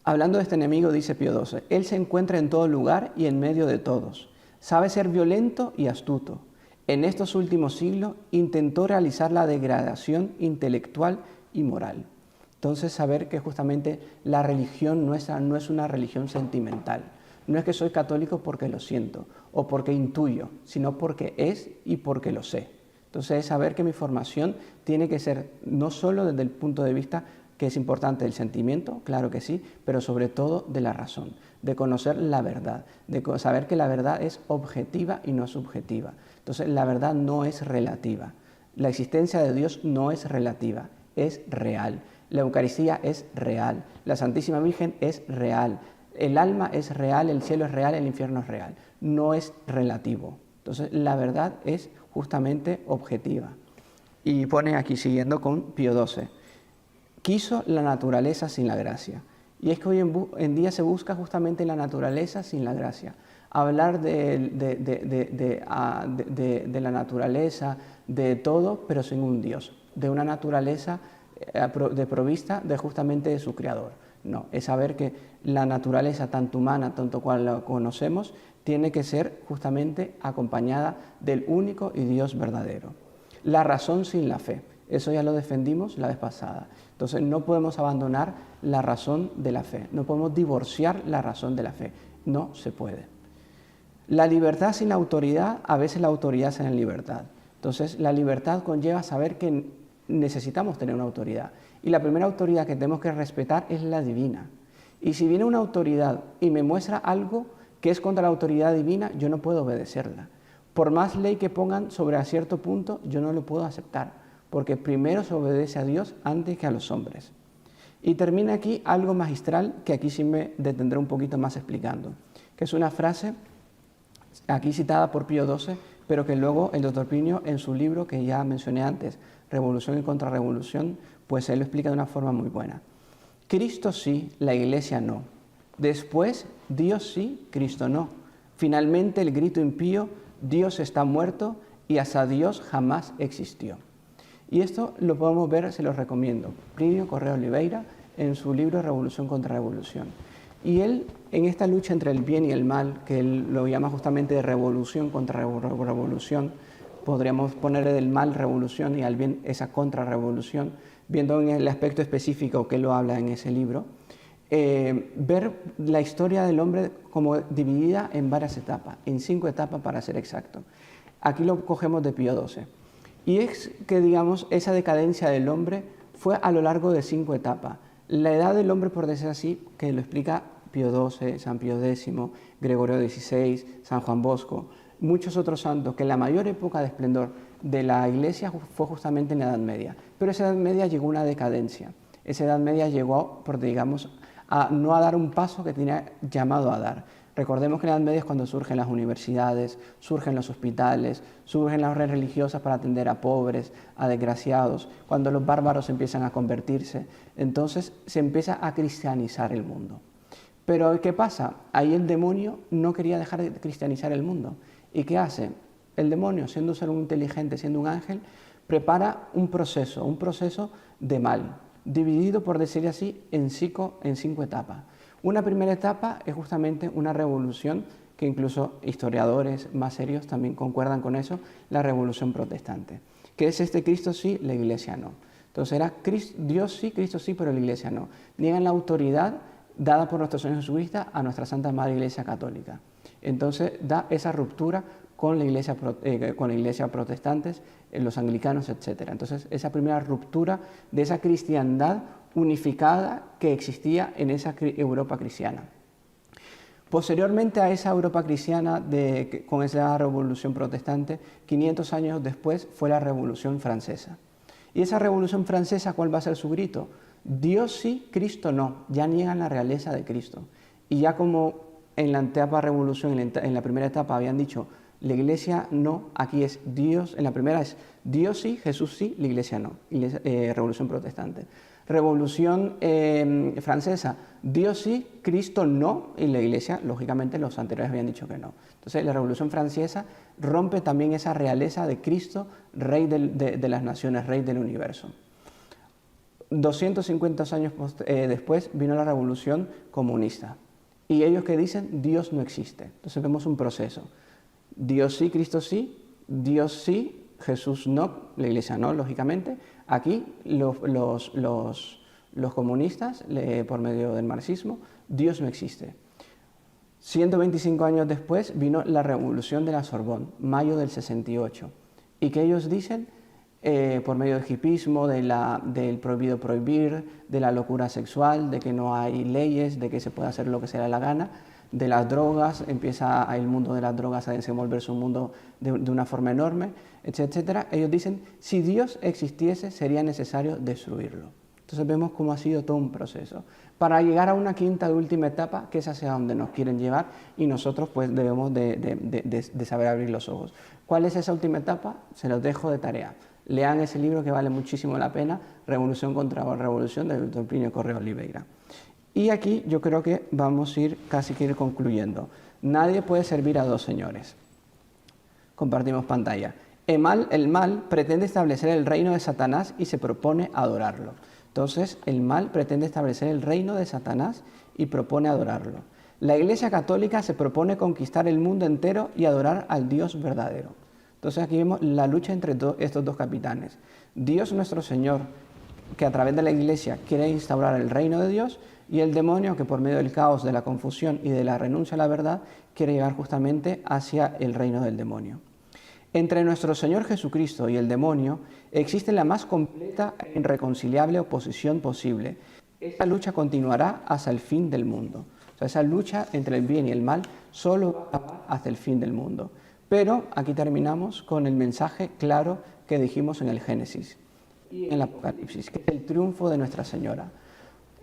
Hablando de este enemigo, dice Pío XII, él se encuentra en todo lugar y en medio de todos. Sabe ser violento y astuto. En estos últimos siglos intentó realizar la degradación intelectual y moral. Entonces, saber que justamente la religión nuestra no es una religión sentimental. No es que soy católico porque lo siento o porque intuyo, sino porque es y porque lo sé. Entonces, es saber que mi formación tiene que ser no solo desde el punto de vista que es importante del sentimiento, claro que sí, pero sobre todo de la razón, de conocer la verdad, de saber que la verdad es objetiva y no subjetiva. Entonces, la verdad no es relativa. La existencia de Dios no es relativa, es real. La Eucaristía es real. La Santísima Virgen es real. El alma es real, el cielo es real, el infierno es real. No es relativo. Entonces, la verdad es justamente objetiva. Y pone aquí, siguiendo con Pío XII, quiso la naturaleza sin la gracia. Y es que hoy en día se busca justamente la naturaleza sin la gracia. Hablar de la naturaleza, de todo, pero sin un Dios. De una naturaleza desprovista de justamente de su Creador. No, es saber que la naturaleza, tanto humana, tanto cual la conocemos, tiene que ser justamente acompañada del único y Dios verdadero. La razón sin la fe. Eso ya lo defendimos la vez pasada. Entonces no podemos abandonar la razón de la fe, no podemos divorciar la razón de la fe, no se puede. La libertad sin la autoridad, a veces la autoridad sin la libertad. Entonces la libertad conlleva saber que necesitamos tener una autoridad. Y la primera autoridad que tenemos que respetar es la divina. Y si viene una autoridad y me muestra algo que es contra la autoridad divina, yo no puedo obedecerla. Por más ley que pongan sobre a cierto punto, yo no lo puedo aceptar. Porque primero se obedece a Dios antes que a los hombres. Y termina aquí algo magistral que aquí sí me detendré un poquito más explicando, que es una frase aquí citada por Pío XII, pero que luego el Dr. Plinio en su libro que ya mencioné antes, Revolución y Contrarrevolución, Pues él lo explica de una forma muy buena. Cristo sí, la Iglesia no. Después, Dios sí, Cristo no. Finalmente, el grito impío, Dios está muerto y hasta Dios jamás existió. Y esto lo podemos ver, se los recomiendo, Plinio Correa Oliveira, en su libro Revolución contra Revolución. Y él, en esta lucha entre el bien y el mal, que él lo llama justamente de revolución contra revolución, podríamos ponerle del mal revolución y al bien esa contrarrevolución, viendo en el aspecto específico que él lo habla en ese libro, ver la historia del hombre como dividida en varias etapas, en 5 etapas para ser exacto. Aquí lo cogemos de Pío XII. Y es que, digamos, esa decadencia del hombre fue a lo largo de 5 etapas. La edad del hombre, por decir así, que lo explica Pío XII, San Pío X, Gregorio XVI, San Juan Bosco, muchos otros santos, que la mayor época de esplendor de la Iglesia fue justamente en la Edad Media. Pero esa Edad Media llegó a una decadencia. Esa Edad Media llegó, por, digamos, no a dar un paso que tenía llamado a dar. Recordemos que en la Edad Media es cuando surgen las universidades, surgen los hospitales, surgen las órdenes religiosas para atender a pobres, a desgraciados, cuando los bárbaros empiezan a convertirse. Entonces se empieza a cristianizar el mundo. Pero ¿qué pasa? Ahí el demonio no quería dejar de cristianizar el mundo. ¿Y qué hace? El demonio, siendo un ser inteligente, siendo un ángel, prepara un proceso de mal, dividido, por decir así, en 5 etapas. Una primera etapa es justamente una revolución que incluso historiadores más serios también concuerdan con eso, la revolución protestante, que es Cristo sí, la Iglesia no. Entonces era Dios sí, Cristo sí, pero la Iglesia no. Niegan la autoridad dada por nuestro Señor Jesucristo a nuestra Santa Madre Iglesia Católica. Entonces da esa ruptura con la iglesia protestantes, los anglicanos, etc. Entonces esa primera ruptura de esa cristiandad unificada que existía en esa Europa cristiana. Posteriormente a esa Europa cristiana, con esa revolución protestante, 500 años después fue la Revolución Francesa. Y esa Revolución Francesa, ¿cuál va a ser su grito? Dios sí, Cristo no. Ya niegan la realeza de Cristo. Y ya como en la etapa revolución, en la primera etapa habían dicho, la Iglesia no, aquí es Dios, en la primera es Dios sí, Jesús sí, la Iglesia no. Revolución protestante. Revolución francesa, Dios sí, Cristo no, y la Iglesia, lógicamente, los anteriores habían dicho que no. Entonces, la Revolución francesa rompe también esa realeza de Cristo, Rey de las naciones, Rey del universo. 250 años después vino la Revolución comunista. Y ellos que dicen, Dios no existe. Entonces vemos un proceso. Dios sí, Cristo sí, Dios sí, Jesús no, la Iglesia no, lógicamente. Aquí los comunistas, por medio del marxismo, Dios no existe. 125 años después vino la Revolución de la Sorbonne, mayo del 68. ¿Y qué ellos dicen? Por medio del hipismo, del prohibido prohibir, de la locura sexual, de que no hay leyes, de que se puede hacer lo que se le da la gana, de las drogas, empieza el mundo de las drogas a desenvolverse un mundo de una forma enorme, etcétera. Ellos dicen, si Dios existiese, sería necesario destruirlo. Entonces vemos cómo ha sido todo un proceso, para llegar a una quinta y última etapa, que es hacia donde nos quieren llevar, y nosotros pues debemos de saber abrir los ojos. ¿Cuál es esa última etapa? Se los dejo de tarea. Lean ese libro que vale muchísimo la pena, Revolución contra Revolución, del Dr. Plinio Correa Oliveira. Y aquí yo creo que vamos a ir casi que ir concluyendo. Nadie puede servir a dos señores. Compartimos pantalla. El mal pretende establecer el reino de Satanás y se propone adorarlo. Entonces, el mal pretende establecer el reino de Satanás y propone adorarlo. La Iglesia Católica se propone conquistar el mundo entero y adorar al Dios verdadero. Entonces aquí vemos la lucha entre estos dos capitanes. Dios nuestro Señor, que a través de la Iglesia quiere instaurar el reino de Dios, y el demonio, que por medio del caos, de la confusión y de la renuncia a la verdad, quiere llegar justamente hacia el reino del demonio. Entre nuestro Señor Jesucristo y el demonio existe la más completa e irreconciliable oposición posible. Esta lucha continuará hasta el fin del mundo. O sea, esa lucha entre el bien y el mal solo va hasta el fin del mundo. Pero aquí terminamos con el mensaje claro que dijimos en el Génesis y en el Apocalipsis, que es el triunfo de Nuestra Señora.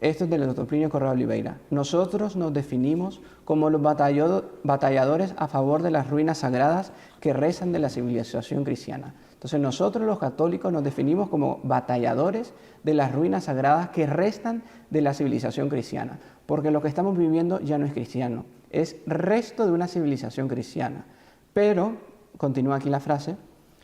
Esto es del doctor Plinio Correa Oliveira. Nosotros nos definimos como los batalladores a favor de las ruinas sagradas que rezan de la civilización cristiana. Entonces nosotros los católicos nos definimos como batalladores de las ruinas sagradas que restan de la civilización cristiana, porque lo que estamos viviendo ya no es cristiano, es resto de una civilización cristiana. Pero, continúa aquí la frase,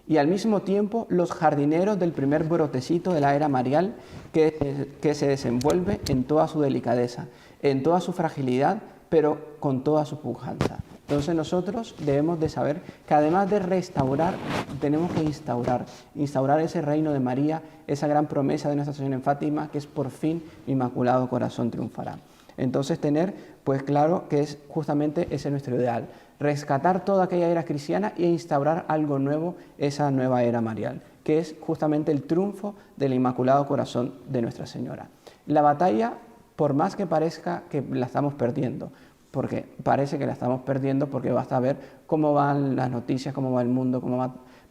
y al mismo tiempo los jardineros del primer brotecito de la era marial que se desenvuelve en toda su delicadeza, en toda su fragilidad, pero con toda su pujanza. Entonces nosotros debemos de saber que además de restaurar, tenemos que instaurar ese reino de María, esa gran promesa de Nuestra Señora en Fátima, que es por fin mi Inmaculado Corazón triunfará. Entonces tener pues claro que es justamente ese nuestro ideal, rescatar toda aquella era cristiana e instaurar algo nuevo, esa nueva era marial, que es justamente el triunfo del Inmaculado Corazón de Nuestra Señora. La batalla, por más que parezca que la estamos perdiendo, porque parece que la estamos perdiendo porque basta ver cómo van las noticias, cómo va el mundo,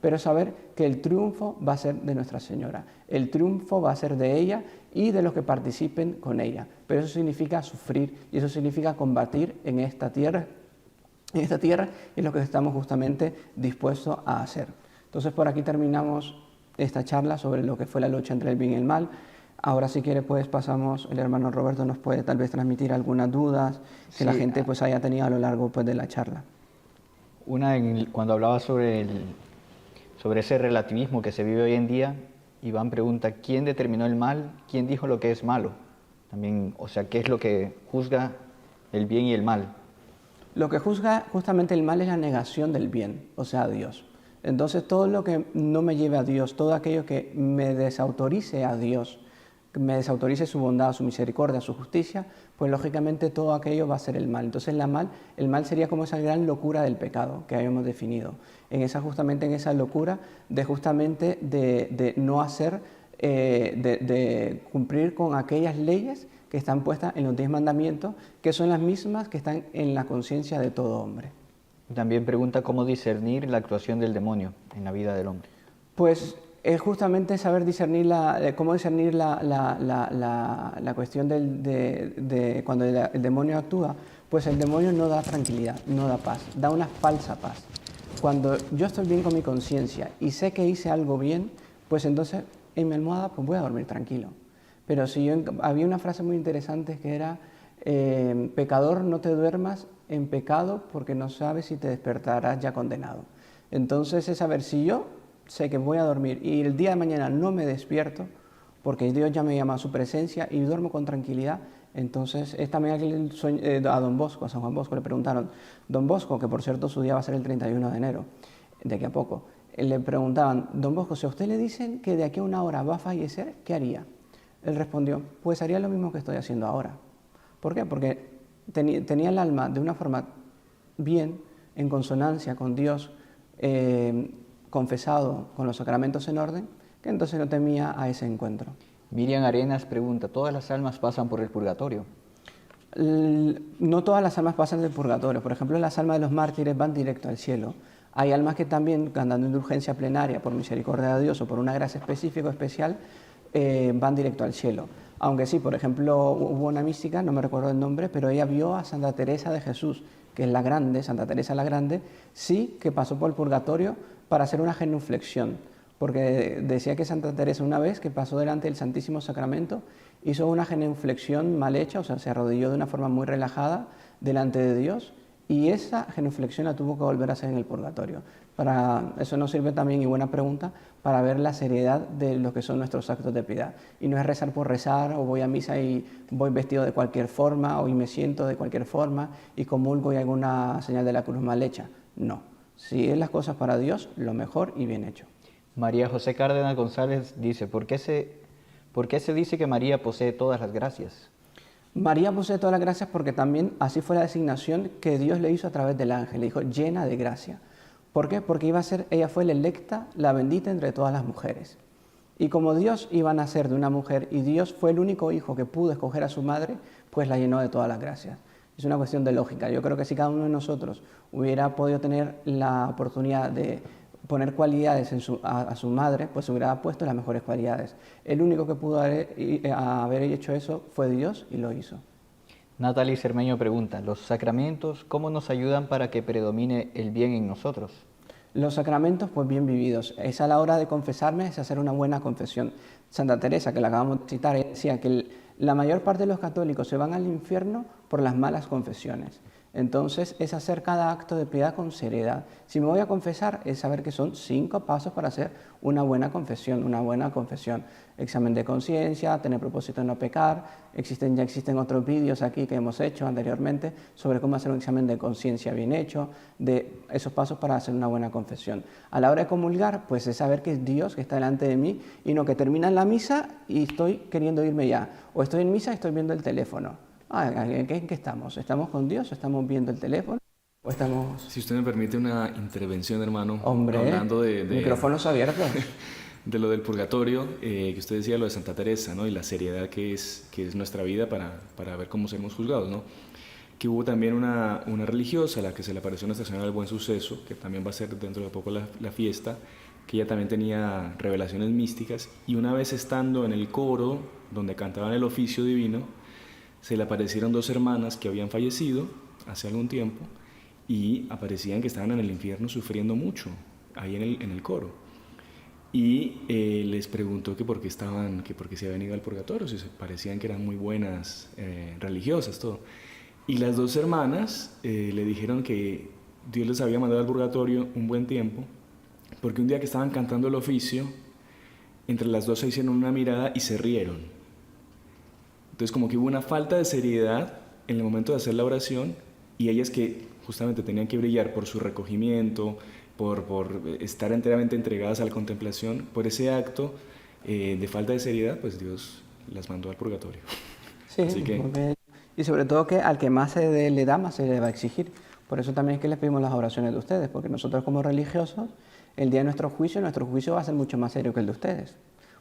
pero saber que el triunfo va a ser de Nuestra Señora, el triunfo va a ser de ella y de los que participen con ella, pero eso significa sufrir y eso significa combatir en esta tierra es lo que estamos justamente dispuestos a hacer. Entonces por aquí terminamos esta charla sobre lo que fue la lucha entre el bien y el mal. Ahora si quiere pues pasamos, el hermano Roberto nos puede tal vez transmitir algunas dudas que la gente pues haya tenido a lo largo pues de la charla. Cuando hablaba sobre ese relativismo que se vive hoy en día, Iván pregunta, ¿quién determinó el mal? ¿Quién dijo lo que es malo? También, o sea, ¿qué es lo que juzga el bien y el mal? Lo que juzga justamente el mal es la negación del bien, o sea, a Dios. Entonces todo lo que no me lleve a Dios, todo aquello que me desautorice a Dios, que me desautorice su bondad, su misericordia, su justicia, pues lógicamente todo aquello va a ser el mal. Entonces el mal sería como esa gran locura del pecado que habíamos definido. Justamente en esa locura de no hacer, de cumplir con aquellas leyes que están puestas en los 10 mandamientos, que son las mismas que están en la conciencia de todo hombre. También pregunta cómo discernir la actuación del demonio en la vida del hombre. Pues es justamente saber discernir cómo discernir la cuestión de cuando el demonio actúa. Pues el demonio no da tranquilidad, no da paz, da una falsa paz. Cuando yo estoy bien con mi conciencia y sé que hice algo bien, pues entonces en mi almohada pues voy a dormir tranquilo. Pero había una frase muy interesante que era, pecador, no te duermas en pecado porque no sabes si te despertarás ya condenado. Entonces es saber si yo sé que voy a dormir y el día de mañana no me despierto porque Dios ya me llama a su presencia y duermo con tranquilidad. Entonces es también aquí a Don Bosco, a San Juan Bosco, le preguntaron, Don Bosco, que por cierto su día va a ser el 31 de enero, de aquí a poco, le preguntaban, Don Bosco, si a usted le dicen que de aquí a una hora va a fallecer, ¿qué haría? Él respondió, pues haría lo mismo que estoy haciendo ahora. ¿Por qué? Porque tenía el alma de una forma bien, en consonancia con Dios, confesado con los sacramentos en orden, que entonces no temía a ese encuentro. Miriam Arenas pregunta, ¿todas las almas pasan por el purgatorio? No todas las almas pasan del purgatorio. Por ejemplo, las almas de los mártires van directo al cielo. Hay almas que también, andando en urgencia plenaria por misericordia de Dios o por una gracia específica o especial, van directo al cielo. Aunque sí, por ejemplo, hubo una mística, no me recuerdo el nombre, pero ella vio a Santa Teresa de Jesús, que es la grande, Santa Teresa la Grande, sí que pasó por el purgatorio para hacer una genuflexión, porque decía que Santa Teresa una vez que pasó delante del Santísimo Sacramento hizo una genuflexión mal hecha, o sea, se arrodilló de una forma muy relajada delante de Dios y esa genuflexión la tuvo que volver a hacer en el purgatorio. Para eso nos sirve también, y buena pregunta, para ver la seriedad de lo que son nuestros actos de piedad. Y no es rezar por rezar, o voy a misa y voy vestido de cualquier forma, o y me siento de cualquier forma, y comulgo y hay alguna señal de la cruz mal hecha. No. Si es las cosas para Dios, lo mejor y bien hecho. María José Cárdenas González dice, ¿por qué se dice que María posee todas las gracias? María posee todas las gracias porque también así fue la designación que Dios le hizo a través del ángel. Le dijo, llena de gracia. ¿Por qué? Porque ella fue la electa, la bendita entre todas las mujeres. Y como Dios iba a nacer de una mujer y Dios fue el único hijo que pudo escoger a su madre, pues la llenó de todas las gracias. Es una cuestión de lógica. Yo creo que si cada uno de nosotros hubiera podido tener la oportunidad de poner cualidades a su madre, pues hubiera puesto las mejores cualidades. El único que pudo haber hecho eso fue Dios y lo hizo. Natalie Cermeño pregunta, ¿los sacramentos cómo nos ayudan para que predomine el bien en nosotros? Los sacramentos, pues bien vividos. Es a la hora de confesarme, es hacer una buena confesión. Santa Teresa, que la acabamos de citar, decía que la mayor parte de los católicos se van al infierno por las malas confesiones. Entonces, es hacer cada acto de piedad con seriedad. Si me voy a confesar, es saber que son 5 pasos para hacer una buena confesión, Examen de conciencia, tener propósito de no pecar. Ya existen otros vídeos aquí que hemos hecho anteriormente sobre cómo hacer un examen de conciencia bien hecho, de esos pasos para hacer una buena confesión. A la hora de comulgar, pues es saber que es Dios que está delante de mí y no que termina la misa y estoy queriendo irme ya. O estoy en misa y estoy viendo el teléfono. ¿En qué estamos? ¿Estamos con Dios? ¿Estamos viendo el teléfono? ¿O estamos...? Si usted me permite una intervención, hermano, Hombre, hablando micrófonos abiertos. de lo del purgatorio, que usted decía lo de Santa Teresa, ¿no? Y la seriedad que es nuestra vida para ver cómo seremos juzgados, ¿no? Que hubo también una religiosa a la que se le apareció Nuestra Señora del Buen Suceso, que también va a ser dentro de poco la fiesta, que ella también tenía revelaciones místicas, y una vez estando en el coro donde cantaban el oficio divino, se le aparecieron 2 hermanas que habían fallecido hace algún tiempo y aparecían que estaban en el infierno sufriendo mucho ahí en el coro. Y les preguntó que por qué se habían ido al purgatorio, si se parecían que eran muy buenas religiosas, todo. Y las 2 hermanas le dijeron que Dios les había mandado al purgatorio un buen tiempo, porque un día que estaban cantando el oficio, entre las 2 se hicieron una mirada y se rieron. Entonces como que hubo una falta de seriedad en el momento de hacer la oración, y ellas que justamente tenían que brillar por su recogimiento, por estar enteramente entregadas a la contemplación, por ese acto de falta de seriedad, pues Dios las mandó al purgatorio. Sí, Así que... y sobre todo que al que más le da, más se le va a exigir. Por eso también es que les pedimos las oraciones de ustedes, porque nosotros como religiosos, el día de nuestro juicio va a ser mucho más serio que el de ustedes.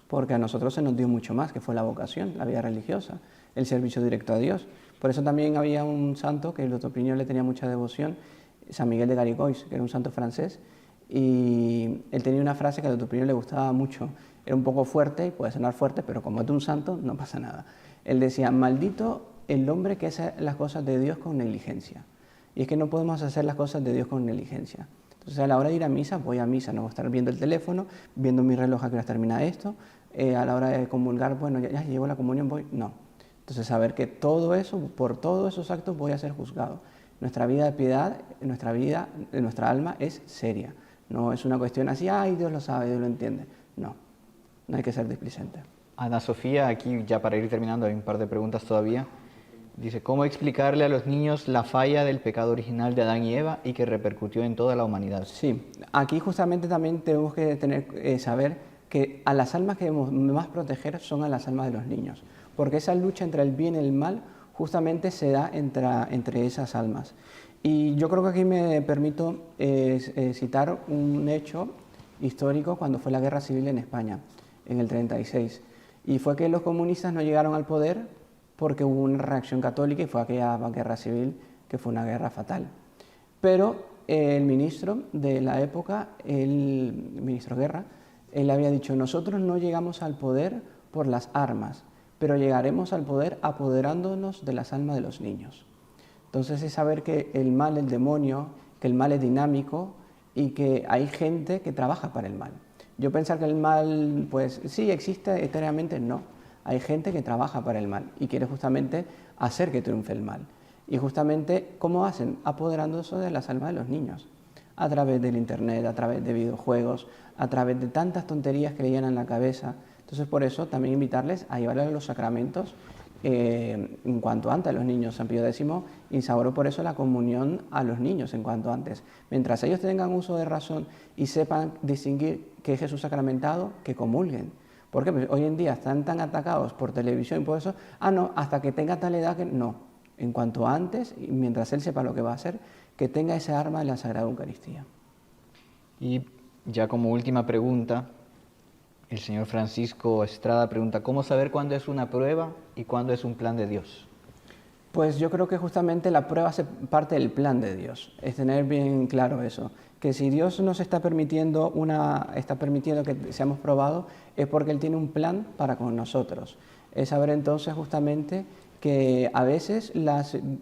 Porque a nosotros se nos dio mucho más, que fue la vocación, la vida religiosa, el servicio directo a Dios. Por eso también había un santo que el doctor Plinio le tenía mucha devoción, San Miguel de Garigois, que era un santo francés, y él tenía una frase que al doctor Plinio le gustaba mucho. Era un poco fuerte, y puede sonar fuerte, pero como es de un santo, no pasa nada. Él decía, maldito el hombre que hace las cosas de Dios con negligencia. Y es que no podemos hacer las cosas de Dios con negligencia. Entonces, a la hora de ir a misa, voy a misa, no voy a estar viendo el teléfono, viendo mi reloj a qué hora termina esto. A la hora de comulgar, bueno, ya llevo la comunión, voy. No. Entonces, saber que todo eso, por todos esos actos voy a ser juzgado. Nuestra vida de piedad, nuestra alma es seria. No es una cuestión así, ay, Dios lo sabe, Dios lo entiende. No hay que ser displicente. Ana Sofía, aquí ya para ir terminando, hay un par de preguntas todavía. Dice, ¿cómo explicarle a los niños la falla del pecado original de Adán y Eva y que repercutió en toda la humanidad? Sí, aquí justamente también tenemos que saber que a las almas que debemos más proteger son a las almas de los niños, porque esa lucha entre el bien y el mal justamente se da entre esas almas. Y yo creo que aquí me permito citar un hecho histórico cuando fue la Guerra Civil en España, en el 36, y fue que los comunistas no llegaron al poder porque hubo una reacción católica y fue aquella guerra civil que fue una guerra fatal. Pero el ministro de la época, el ministro Guerra, él había dicho, nosotros no llegamos al poder por las armas, pero llegaremos al poder apoderándonos de las almas de los niños. Entonces es saber que el mal, el demonio, que el mal es dinámico y que hay gente que trabaja para el mal. Yo pensar que el mal, pues sí, existe eternamente, no. Hay gente que trabaja para el mal y quiere justamente hacer que triunfe el mal. Y justamente, ¿cómo hacen? Apoderándose de las almas de los niños. A través del internet, a través de videojuegos, a través de tantas tonterías que le llenan la cabeza. Entonces, por eso, también invitarles a llevarles los sacramentos en cuanto antes a los niños. San Pío X instauró por eso la comunión a los niños en cuanto antes. Mientras ellos tengan uso de razón y sepan distinguir qué es Jesús sacramentado, que comulguen. Porque pues, hoy en día están tan atacados por televisión y por eso, no, hasta que tenga tal edad que no. En cuanto antes, y mientras él sepa lo que va a hacer, que tenga esa arma de la Sagrada Eucaristía. Y ya como última pregunta, el señor Francisco Estrada pregunta, ¿cómo saber cuándo es una prueba y cuándo es un plan de Dios? Pues yo creo que justamente la prueba hace parte del plan de Dios, es tener bien claro eso, que si Dios nos está permitiendo que seamos probados es porque Él tiene un plan para con nosotros. Es saber entonces justamente que a veces,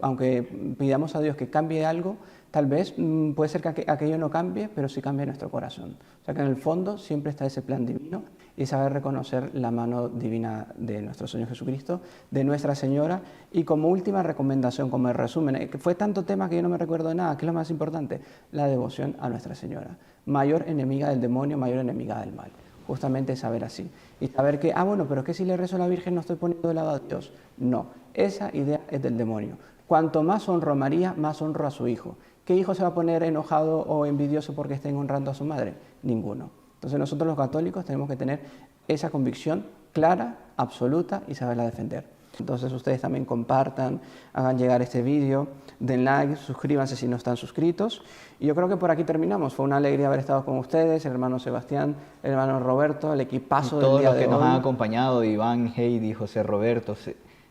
aunque pidamos a Dios que cambie algo, tal vez puede ser que aquello no cambie, pero sí cambie nuestro corazón. O sea que en el fondo siempre está ese plan divino y saber reconocer la mano divina de nuestro Señor Jesucristo, de Nuestra Señora. Y como última recomendación, como el resumen, que fue tanto tema que yo no me recuerdo de nada, ¿qué es lo más importante? La devoción a Nuestra Señora. Mayor enemiga del demonio, mayor enemiga del mal. Justamente saber así. Y saber que, bueno, pero es que si le rezo a la Virgen no estoy poniendo de lado a Dios. No, esa idea es del demonio. Cuanto más honro a María, más honro a su hijo. ¿Qué hijo se va a poner enojado o envidioso porque estén honrando a su madre? Ninguno. Entonces nosotros los católicos tenemos que tener esa convicción clara, absoluta y saberla defender. Entonces ustedes también compartan, hagan llegar este vídeo, den like, suscríbanse si no están suscritos. Y yo creo que por aquí terminamos. Fue una alegría haber estado con ustedes, el hermano Sebastián, el hermano Roberto, el equipazo del día de hoy. Todos los que nos han acompañado, Iván, Heidi, José Roberto,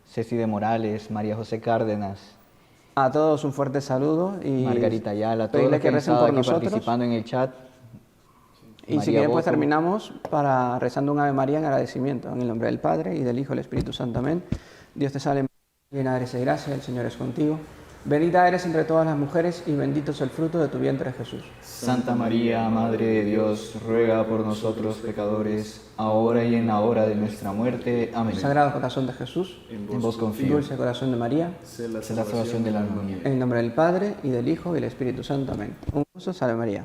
Ceci de Morales, María José Cárdenas. A todos un fuerte saludo y Margarita Ayala, todos los que han estado aquí participando en el chat. Y si quieren, pues terminamos rezando un Ave María en agradecimiento. En el nombre del Padre, y del Hijo, y del Espíritu Santo. Amén. Dios te salve, llena eres de gracia, el Señor es contigo. Bendita eres entre todas las mujeres, y bendito es el fruto de tu vientre, Jesús. Santa María, Madre de Dios, ruega por nosotros pecadores, ahora y en la hora de nuestra muerte. Amén. Sagrado corazón de Jesús, en vos confío. Dulce corazón de María, sé la salvación del alma mía. En el nombre del Padre, y del Hijo, y del Espíritu Santo. Amén. Un gusto, salve María.